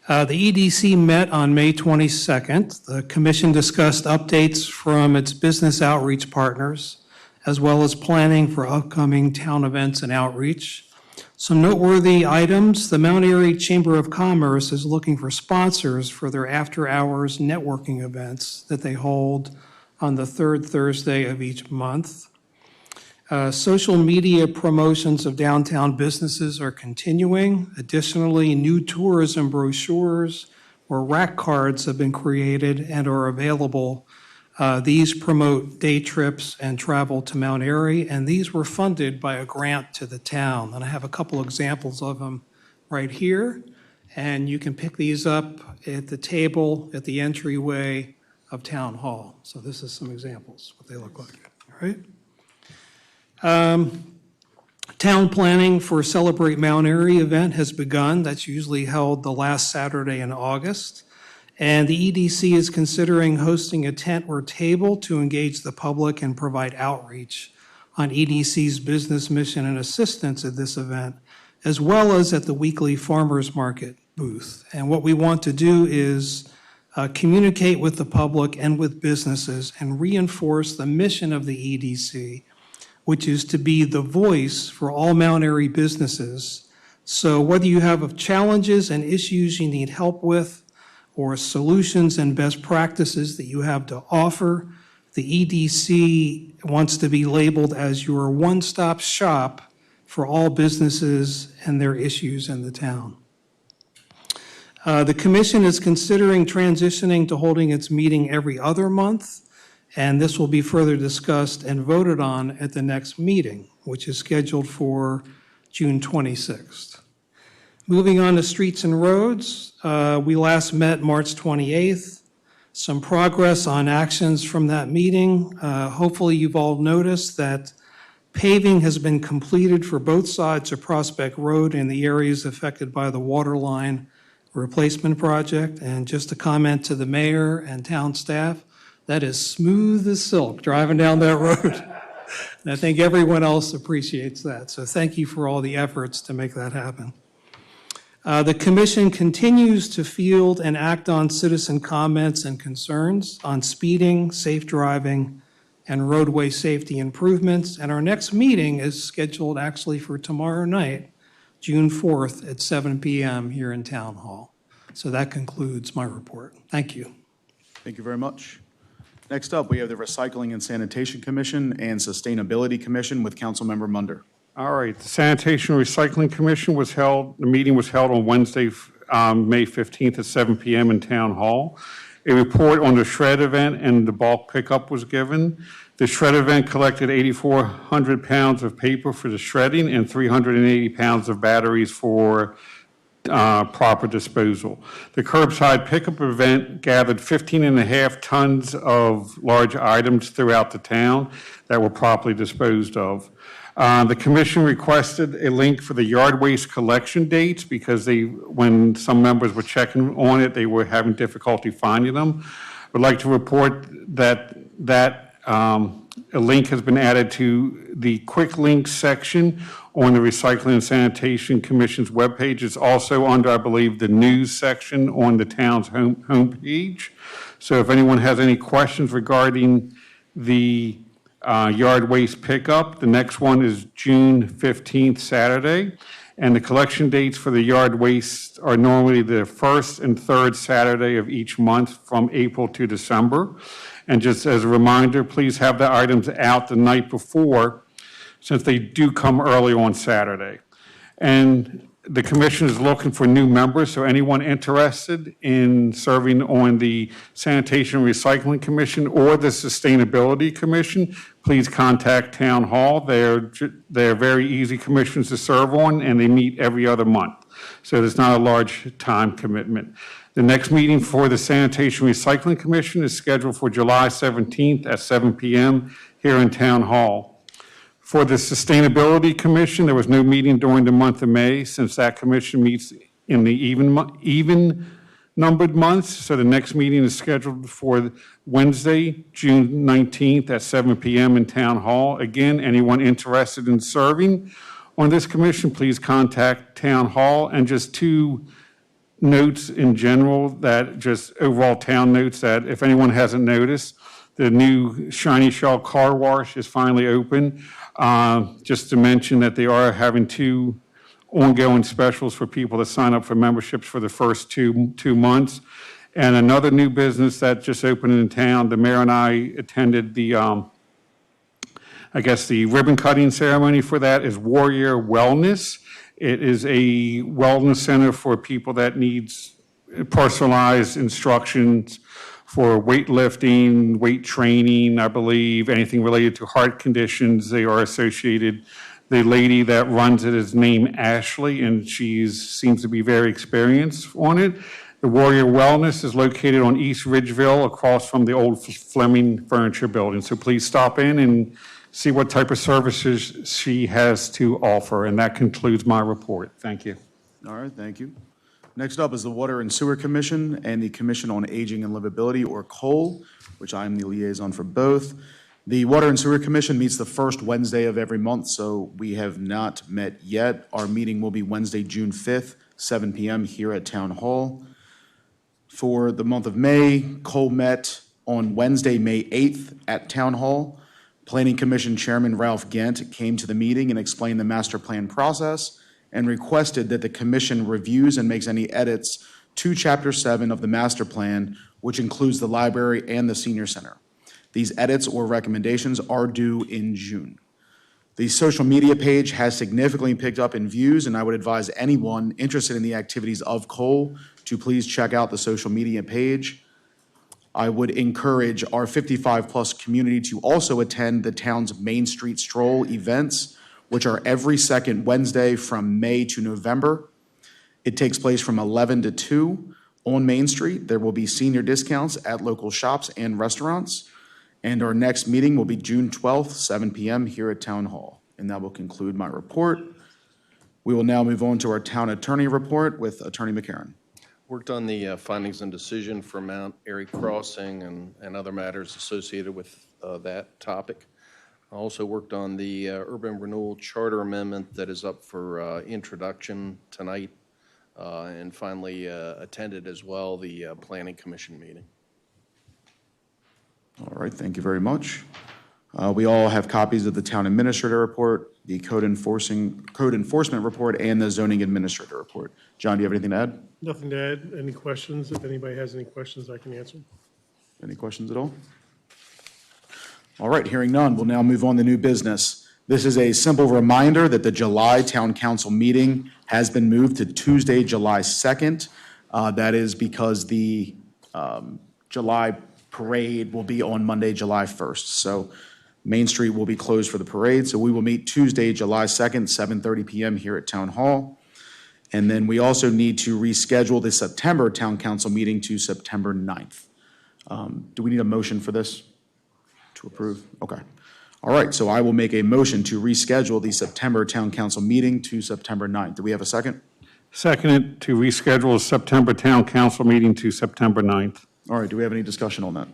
The EDC met on May 22nd. The commission discussed updates from its business outreach partners, as well as planning for upcoming town events and outreach. Some noteworthy items: the Mount Airy Chamber of Commerce is looking for sponsors for their after-hours networking events that they hold on the third Thursday of each month. Social media promotions of downtown businesses are continuing. Additionally, new tourism brochures or rack cards have been created and are available. These promote day trips and travel to Mount Airy, and these were funded by a grant to the town. And I have a couple examples of them right here, and you can pick these up at the table at the entryway of Town Hall. So this is some examples, what they look like, all right? Town planning for Celebrate Mount Airy event has begun. That's usually held the last Saturday in August. And the EDC is considering hosting a tent or table to engage the public and provide outreach on EDC's business mission and assistance at this event as well as at the weekly farmers market booth. And what we want to do is communicate with the public and with businesses and reinforce the mission of the EDC, which is to be the voice for all Mount Airy businesses. So whether you have challenges and issues you need help with, or solutions and best practices that you have to offer, the EDC wants to be labeled as your one-stop shop for all businesses and their issues in the town. The commission is considering transitioning to holding its meeting every other month, and this will be further discussed and voted on at the next meeting, which is scheduled for June 26th. Moving on to streets and roads, we last met March 28th. Some progress on actions from that meeting. Hopefully you've all noticed that paving has been completed for both sides of Prospect Road in the areas affected by the water line replacement project. And just a comment to the mayor and town staff, that is smooth as silk driving down that road. And I think everyone else appreciates that. So thank you for all the efforts to make that happen. The commission continues to field and act on citizen comments and concerns on speeding, safe driving, and roadway safety improvements. And our next meeting is scheduled actually for tomorrow night, June 4th at 7 p.m. here in Town Hall. So that concludes my report. Thank you. Thank you very much. Next up, we have the Recycling and Sanitation Commission and Sustainability Commission with Councilmember Munder. All right, the Sanitation and Recycling Commission the meeting was held on Wednesday, May 15th at 7 p.m. in Town Hall. A report on the shred event and the bulk pickup was given. The shred event collected 8,400 pounds of paper for the shredding and 380 pounds of batteries for proper disposal. The curbside pickup event gathered 15.5 tons of large items throughout the town that were properly disposed of. The commission requested a link for the yard waste collection dates because when some members were checking on it, they were having difficulty finding them. I'd like to report that a link has been added to the quick links section on the Recycling and Sanitation Commission's webpage. It's also under, I believe, the news section on the town's homepage. So if anyone has any questions regarding the yard waste pickup, the next one is June 15th, Saturday. And the collection dates for the yard waste are normally the first and third Saturday of each month from April to December. And just as a reminder, please have the items out the night before, since they do come early on Saturday. And the commission is looking for new members, so anyone interested in serving on the Sanitation and Recycling Commission or the Sustainability Commission, please contact Town Hall. They're very easy commissions to serve on, and they meet every other month. So there's not a large time commitment. The next meeting for the Sanitation and Recycling Commission is scheduled for July 17th at 7 p.m. here in Town Hall. For the Sustainability Commission, there was no meeting during the month of May since that commission meets in the even numbered months. So the next meeting is scheduled for Wednesday, June 19th at 7 p.m. in Town Hall. Again, anyone interested in serving on this commission, please contact Town Hall. And just two notes in general, that just overall town notes, that if anyone hasn't noticed, the new Shiny Shell car wash is finally open. Just to mention that they are having 2 ongoing specials for people that sign up for memberships for the first two months. And another new business that just opened in town, the mayor and I attended the ribbon cutting ceremony for that, is Warrior Wellness. It is a wellness center for people that needs personalized instructions for weightlifting, weight training, I believe, anything related to heart conditions. They are associated. The lady that runs it is named Ashley, and she seems to be very experienced on it. The Warrior Wellness is located on East Ridgeville across from the old Fleming Furniture Building. So please stop in and see what type of services she has to offer. And that concludes my report. Thank you. All right, thank you. Next up is the Water and Sewer Commission and the Commission on Aging and Livability, or COLE, which I am the liaison for both. The Water and Sewer Commission meets the first Wednesday of every month, so we have not met yet. Our meeting will be Wednesday, June 5th, 7 p.m. here at Town Hall. For the month of May, Cole met on Wednesday, May 8th at Town Hall. Planning Commission Chairman Ralph Gant came to the meeting and explained the master plan process and requested that the commission reviews and makes any edits to Chapter 7 of the master plan, which includes the library and the senior center. These edits or recommendations are due in June. The social media page has significantly picked up in views, and I would advise anyone interested in the activities of Cole to please check out the social media page. I would encourage our 55-plus community to also attend the town's Main Street Stroll events, which are every second Wednesday from May to November. It takes place from 11 to 2 on Main Street. There will be senior discounts at local shops and restaurants. And our next meeting will be June 12th, 7 p.m. here at Town Hall. And that will conclude my report. We will now move on to our town attorney report with Attorney McCarron. Worked on the findings and decision for Mount Airy Crossing and other matters associated with that topic. I also worked on the Urban Renewal Charter Amendment that is up for introduction tonight, and finally attended as well the Planning Commission meeting. All right, thank you very much. We all have copies of the town administrator report, the code enforcement report, and the zoning administrator report. John, do you have anything to add? Nothing to add. Any questions? If anybody has any questions, I can answer. Any questions at all? All right, hearing none, we'll now move on to new business. This is a simple reminder that the July Town Council meeting has been moved to Tuesday, July 2nd. That is because the July parade will be on Monday, July 1st. So Main Street will be closed for the parade. So we will meet Tuesday, July 2nd, 7:30 p.m. here at Town Hall. And then we also need to reschedule the September Town Council meeting to September 9th. Do we need a motion for this to approve? Okay. All right, so I will make a motion to reschedule the September Town Council meeting to September 9th. Do we have a second? Seconded to reschedule the September Town Council meeting to September 9th. All right, do we have any discussion on that?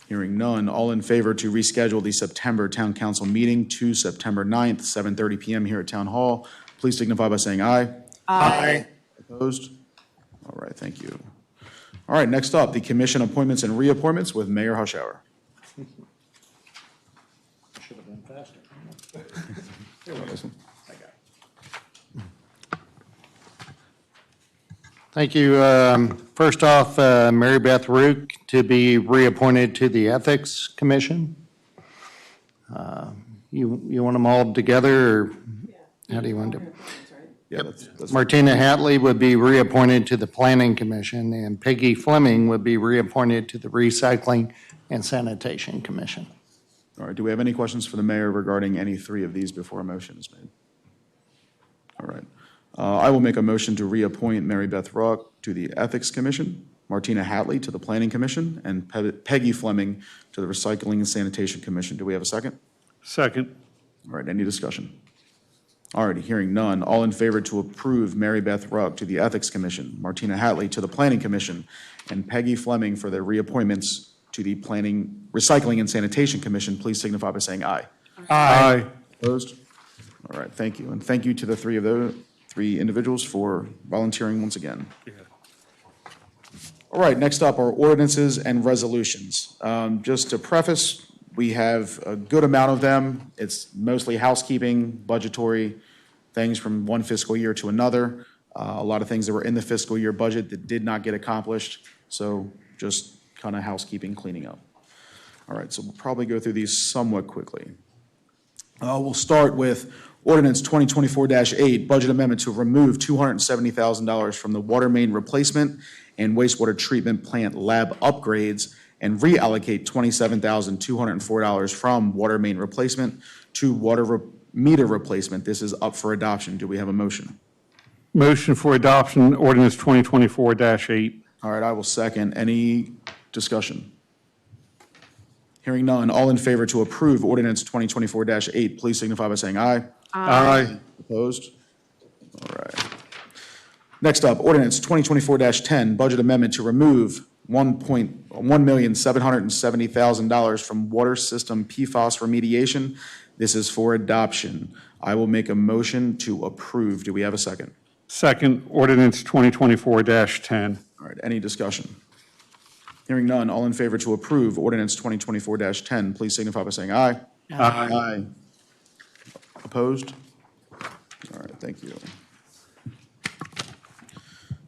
Hearing none, all in favor to reschedule the September Town Council meeting to September 9th, 7:30 p.m. here at Town Hall, please signify by saying aye. Aye. Opposed? All right, thank you. All right, next up, the commission appointments and reappointments with Mayor Hushhour. Should have been faster. Thank you. First off, Mary Beth Rook to be reappointed to the Ethics Commission. You want them all together, or how do you want to? Yeah, that's Martina Hatley would be reappointed to the Planning Commission, and Peggy Fleming would be reappointed to the Recycling and Sanitation Commission. all right. Do we have any questions for the mayor regarding any three of these before a motion is made? All right. I will make a motion to reappoint Mary Beth Rook to the Ethics Commission, Martina Hatley to the Planning Commission, and Peggy Fleming to the Recycling and Sanitation Commission. Do we have a second? Second. All right, any discussion? All right, hearing none. All in favor to approve Mary Beth Rook to the Ethics Commission, Martina Hatley to the Planning Commission, and Peggy Fleming for their reappointments to the Recycling and Sanitation Commission, please signify by saying aye. Aye. Opposed? All right, thank you. And thank you to the three individuals for volunteering once again. All right, next up are ordinances and resolutions. Just to preface, we have a good amount of them. It's mostly housekeeping, budgetary things from one fiscal year to another. A lot of things that were in the fiscal year budget that did not get accomplished. So just kind of housekeeping, cleaning up. All right, so we'll probably go through these somewhat quickly. We'll start with Ordinance 2024-8, budget amendment to remove $270,000 from the water main replacement and wastewater treatment plant lab upgrades and reallocate $27,204 from water main replacement to water meter replacement. This is up for adoption. Do we have a motion? Motion for adoption, ordinance 2024-8. All right, I will second. Any discussion? Hearing none, all in favor to approve ordinance 2024-8, please signify by saying aye. Aye. Opposed? All right. Next up, ordinance 2024-10, budget amendment to remove $1,770,000 from water system PFAS remediation. This is for adoption. I will make a motion to approve. Do we have a second? Second, ordinance 2024-10. All right, any discussion? Hearing none, all in favor to approve ordinance 2024-10, please signify by saying aye. Aye. Opposed? All right, thank you.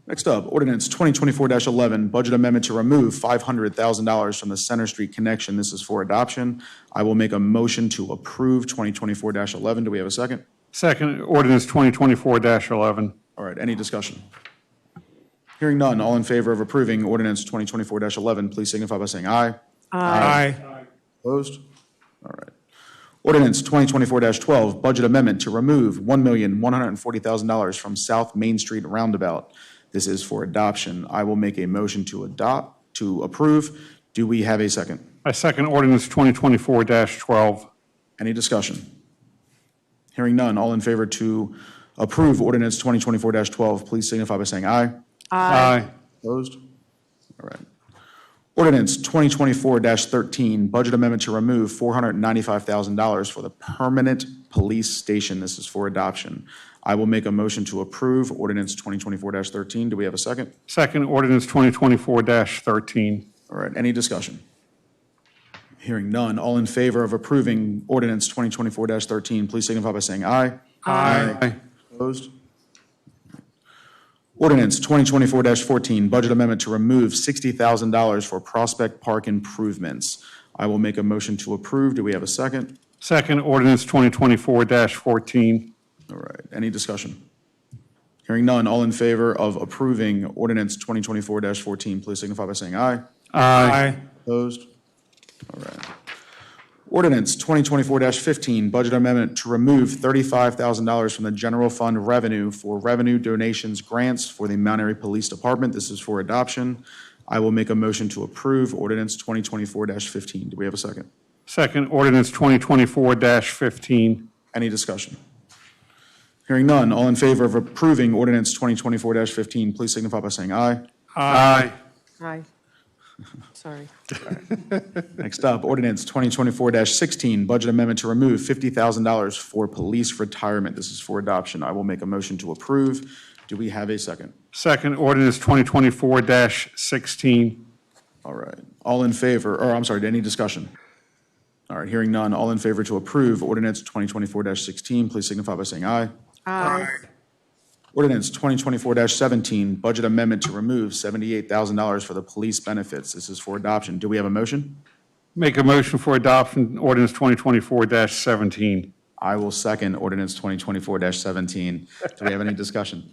Next up, ordinance 2024-11, budget amendment to remove $500,000 from the Center Street connection. This is for adoption. I will make a motion to approve 2024-11. Do we have a second? Second, ordinance 2024-11. All right, any discussion? Hearing none, all in favor of approving ordinance 2024-11, please signify by saying aye. Aye. Opposed? All right. Ordinance 2024-12, budget amendment to remove $1,140,000 from South Main Street roundabout. This is for adoption. I will make a motion to approve. Do we have a second? I second ordinance 2024-12. Any discussion? Hearing none, all in favor to approve ordinance 2024-12, please signify by saying aye. Aye. Opposed? All right. Ordinance 2024-13, budget amendment to remove $495,000 for the permanent police station. This is for adoption. I will make a motion to approve ordinance 2024-13. Do we have a second? Second, ordinance 2024-13. All right, any discussion? Hearing none, all in favor of approving ordinance 2024-13, please signify by saying aye. Aye. Opposed? Ordinance 2024-14, budget amendment to remove $60,000 for Prospect Park improvements. I will make a motion to approve. Do we have a second? Second, ordinance 2024-14. All right, any discussion? Hearing none, all in favor of approving ordinance 2024-14, please signify by saying aye. Aye. Opposed? All right. Ordinance 2024-15, budget amendment to remove $35,000 from the general fund revenue for revenue donations grants for the Mount Airy Police Department. This is for adoption. I will make a motion to approve ordinance 2024-15. Do we have a second? Second, ordinance 2024-15. Any discussion? Hearing none, all in favor of approving ordinance 2024-15, please signify by saying aye. Aye. Aye. Sorry. Next up, ordinance 2024-16, budget amendment to remove $50,000 for police retirement. This is for adoption. I will make a motion to approve. Do we have a second? Second, ordinance 2024-16. All right. All in favor, or I'm sorry, any discussion? All right, hearing none, all in favor to approve ordinance 2024-16, please signify by saying aye. Aye. Ordinance 2024-17, budget amendment to remove $78,000 for the police benefits. This is for adoption. Do we have a motion? Make a motion for adoption, ordinance 2024-17. I will second ordinance 2024-17. Do we have any discussion?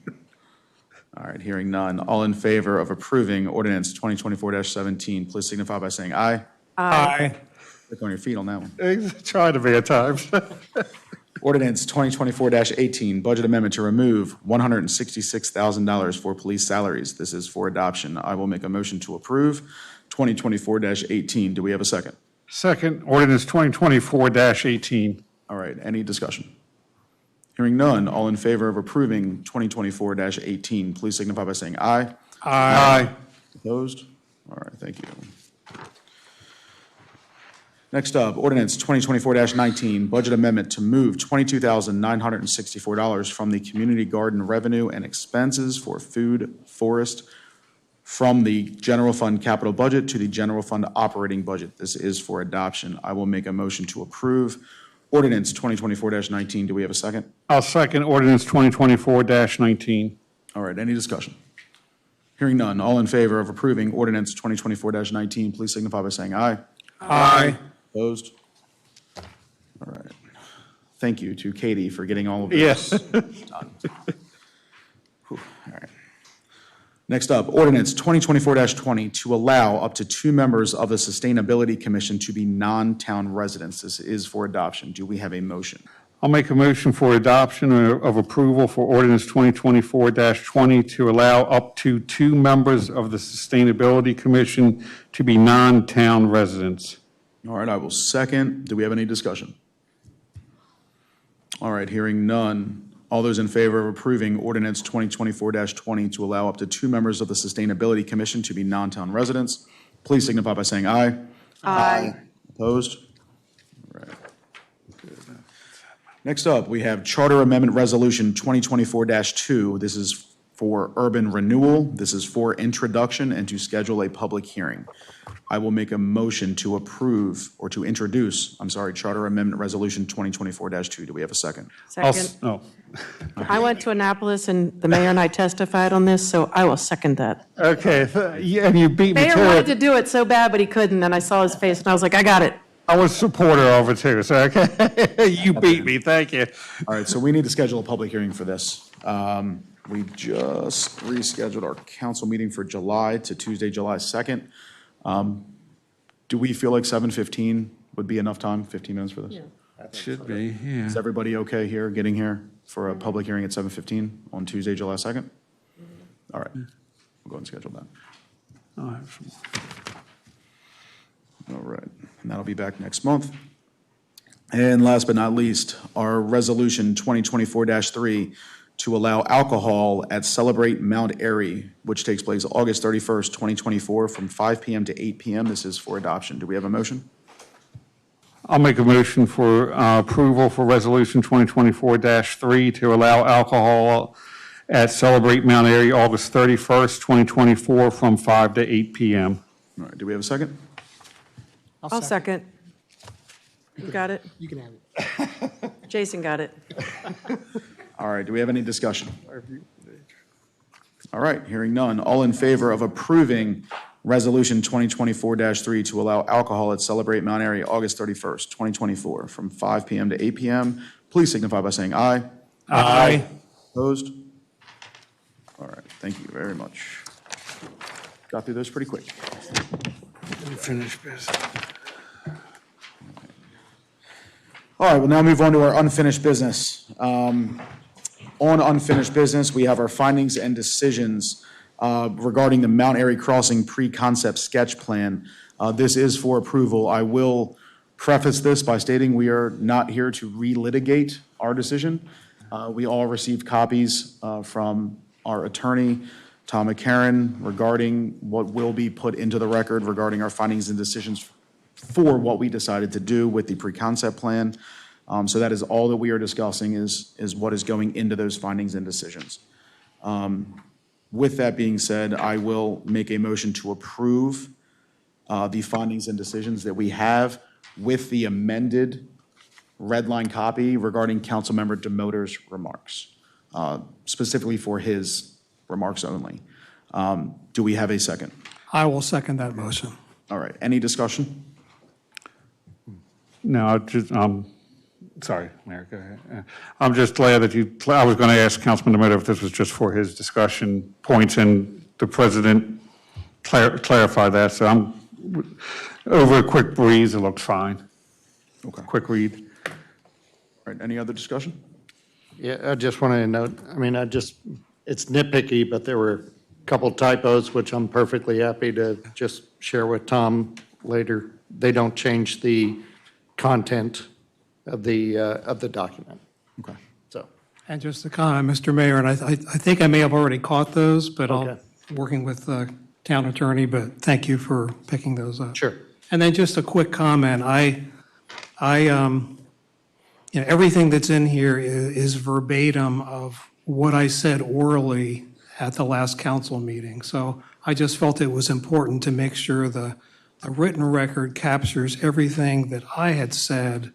All right, hearing none. All in favor of approving ordinance 2024-17, please signify by saying aye. Aye. Click on your feet on that one. Try to be at times. Ordinance 2024-18, budget amendment to remove $166,000 for police salaries. This is for adoption. I will make a motion to approve 2024-18. Do we have a second? Second, ordinance 2024-18. All right, any discussion? Hearing none, all in favor of approving 2024-18, please signify by saying aye. Aye. Opposed? All right, thank you. Next up, ordinance 2024-19, budget amendment to move $22,964 from the community garden revenue and expenses for food forest from the general fund capital budget to the general fund operating budget. This is for adoption. I will make a motion to approve ordinance 2024-19. Do we have a second? I'll second ordinance 2024-19. All right, any discussion? Hearing none, all in favor of approving ordinance 2024-19, please signify by saying aye. Aye. Opposed? All right. Thank you to Katie for getting all of this done. Whew, all right. Next up, ordinance 2024-20 to allow up to 2 members of the Sustainability Commission to be non-town residents. This is for adoption. Do we have a motion? I'll make a motion for adoption of approval for ordinance 2024-20 to allow up to 2 members of the Sustainability Commission to be non-town residents. All right, I will second. Do we have any discussion? All right, hearing none. All those in favor of approving ordinance 2024-20 to allow up to 2 members of the Sustainability Commission to be non-town residents, please signify by saying aye. Aye. Opposed? All right. Next up, we have Charter Amendment Resolution 2024-2. This is for urban renewal. This is for introduction and to schedule a public hearing. I will make a motion to approve, or to introduce, Charter Amendment Resolution 2024-2. Do we have a second? Second. Oh, I went to Annapolis, and the mayor and I testified on this, so I will second that. okay, yeah, and you beat me Mayor to wanted to it. do it so bad, but he couldn't, and I saw his face, and I was like, I got it. I was a supporter of it too, so, okay, you beat me, thank you. All right, so we need to schedule a public hearing for this. We just rescheduled our council meeting for July to Tuesday, July 2nd. Do we feel like 7:15 would be enough time, 15 minutes for this? Should be, yeah. Is everybody okay here, getting here for a public hearing at 7:15 on Tuesday, July 2nd? All right, we'll go ahead and schedule that. I'll have some- All right, and that'll be back next month. And last but not least, our resolution 2024-3 to allow alcohol at Celebrate Mount Airy, which takes place August 31st, 2024, from 5 p.m. to 8 p.m. This is for adoption. Do we have a motion? I'll make a motion for approval for Resolution 2024-3 to allow alcohol at Celebrate Mount Airy, August 31st, 2024, from 5 to 8 p.m. All right, do we have a second? I'll second. You got it? You can have it. Jason got it. All right, do we have any discussion? All right, hearing none. All in favor of approving Resolution 2024-3 to allow alcohol at Celebrate Mount Airy, August 31st, 2024, from 5 p.m. to 8 p.m., please signify by saying aye. Aye. Opposed? All right, thank you very much. Got through those pretty quick. Unfinished business. All right, we'll now move on to our unfinished business. On unfinished business, we have our findings and decisions regarding the Mount Airy Crossing pre-concept sketch plan. This is for approval. I will preface this by stating we are not here to relitigate our decision. We all received copies from our attorney, Tom McCarron, regarding what will be put into the record regarding our findings and decisions for what we decided to do with the pre-concept plan. So that is all that we are discussing is what is going into those findings and decisions. With that being said, I will make a motion to approve the findings and decisions that we have with the amended red line copy regarding Councilmember Demoter's remarks, specifically for his remarks only. Do we have a second? I will second that motion. All right, any discussion? No, I just, sorry, Mayor, go ahead. I'm just glad that I was going to ask Councilman DeMoto if this was just for his discussion points, and the president clarified that, so I'm, over a quick breeze, it looked fine. Okay. Quick read. All right, any other discussion? Yeah, I just wanted to note, it's nitpicky, but there were a couple typos, which I'm perfectly happy to just share with Tom later. They don't change the content of the document. Okay. So, And just to comment, Mr. Mayor, and I think I may have already caught those, but Okay. working with the town attorney, but thank you for picking those up. sure. And then just a quick comment, everything that's in here is verbatim of what I said orally at the last council meeting. So I just felt it was important to make sure the written record captures everything that I had said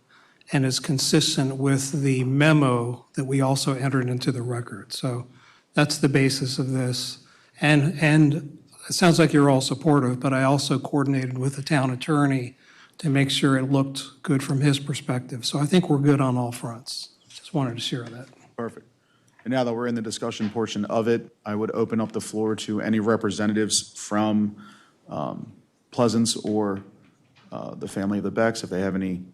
and is consistent with the memo that we also entered into the record. So that's the basis of this. And it sounds like you're all supportive, but I also coordinated with the town attorney to make sure it looked good from his perspective. So I think we're good on all fronts. Just wanted to share that. Perfect. And now that we're in the discussion portion of it, I would open up the floor to any representatives from Pleasance or the family of the Becks, if they have anything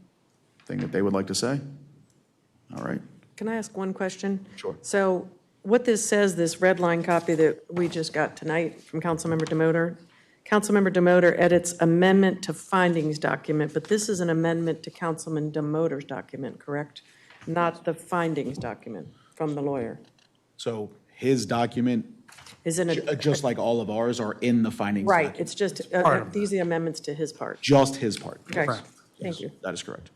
that they would like to say. All right. Can I ask one question? Sure. So what this says, this red line copy that we just got tonight from Councilmember Demoter, Councilmember Demoter edits amendment to findings document, but this is an amendment to Councilman Demoter's document, correct? Not the findings document. from the lawyer. So his document, Is in a, just like all of ours, are in the findings. right, document. it's just, these are the amendments to his part. Just his part. Okay, thank you. That is correct.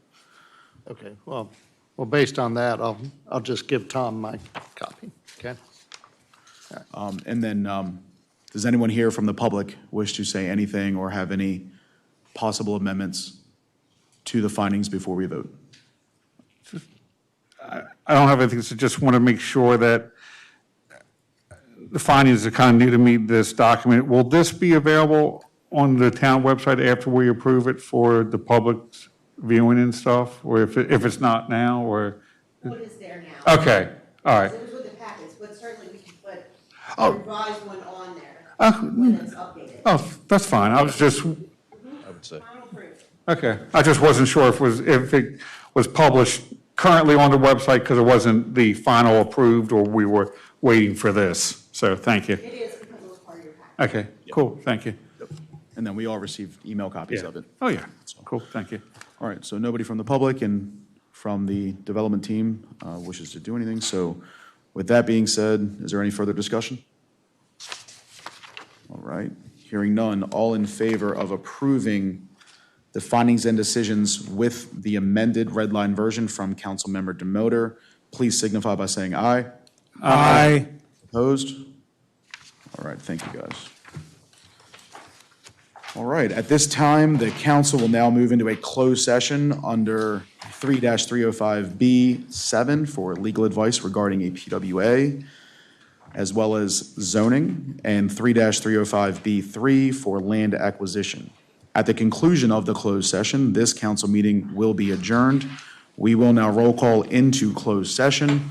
Okay, well, based on that, I'll just give Tom my copy, okay? And then, does anyone here from the public wish to say anything or have any possible amendments to the findings before we vote? I don't have anything, so just want to make sure that the findings are kind of new to me, this document. Will this be available on the town website after we approve it for the public's viewing and stuff? Or if it's not now, or? Well, it is there now. Okay, all right. It was with the packets, but certainly we can put Oh. a revised one on there when it's updated. Oh, that's fine. I was just, I would say. Final proof. okay. I just wasn't sure if it was published currently on the website because it wasn't the final approved or we were waiting for this. So thank you. It is because it was part of your packet. Okay, cool, thank you. And then we all received email copies of it. Oh, yeah, cool, thank you. All right, so nobody from the public and from the development team wishes to do anything. So with that being said, is there any further discussion? All right, hearing none, all in favor of approving the findings and decisions with the amended red line version from Councilmember Demoter, please signify by saying aye. Aye. Opposed? All right, thank you, guys. All right, at this time, the council will now move into a closed session under 3-305B7 for legal advice regarding a PWA, as well as zoning, and 3-305B3 for land acquisition. At the conclusion of the closed session, this council meeting will be adjourned. We will now roll call into closed session.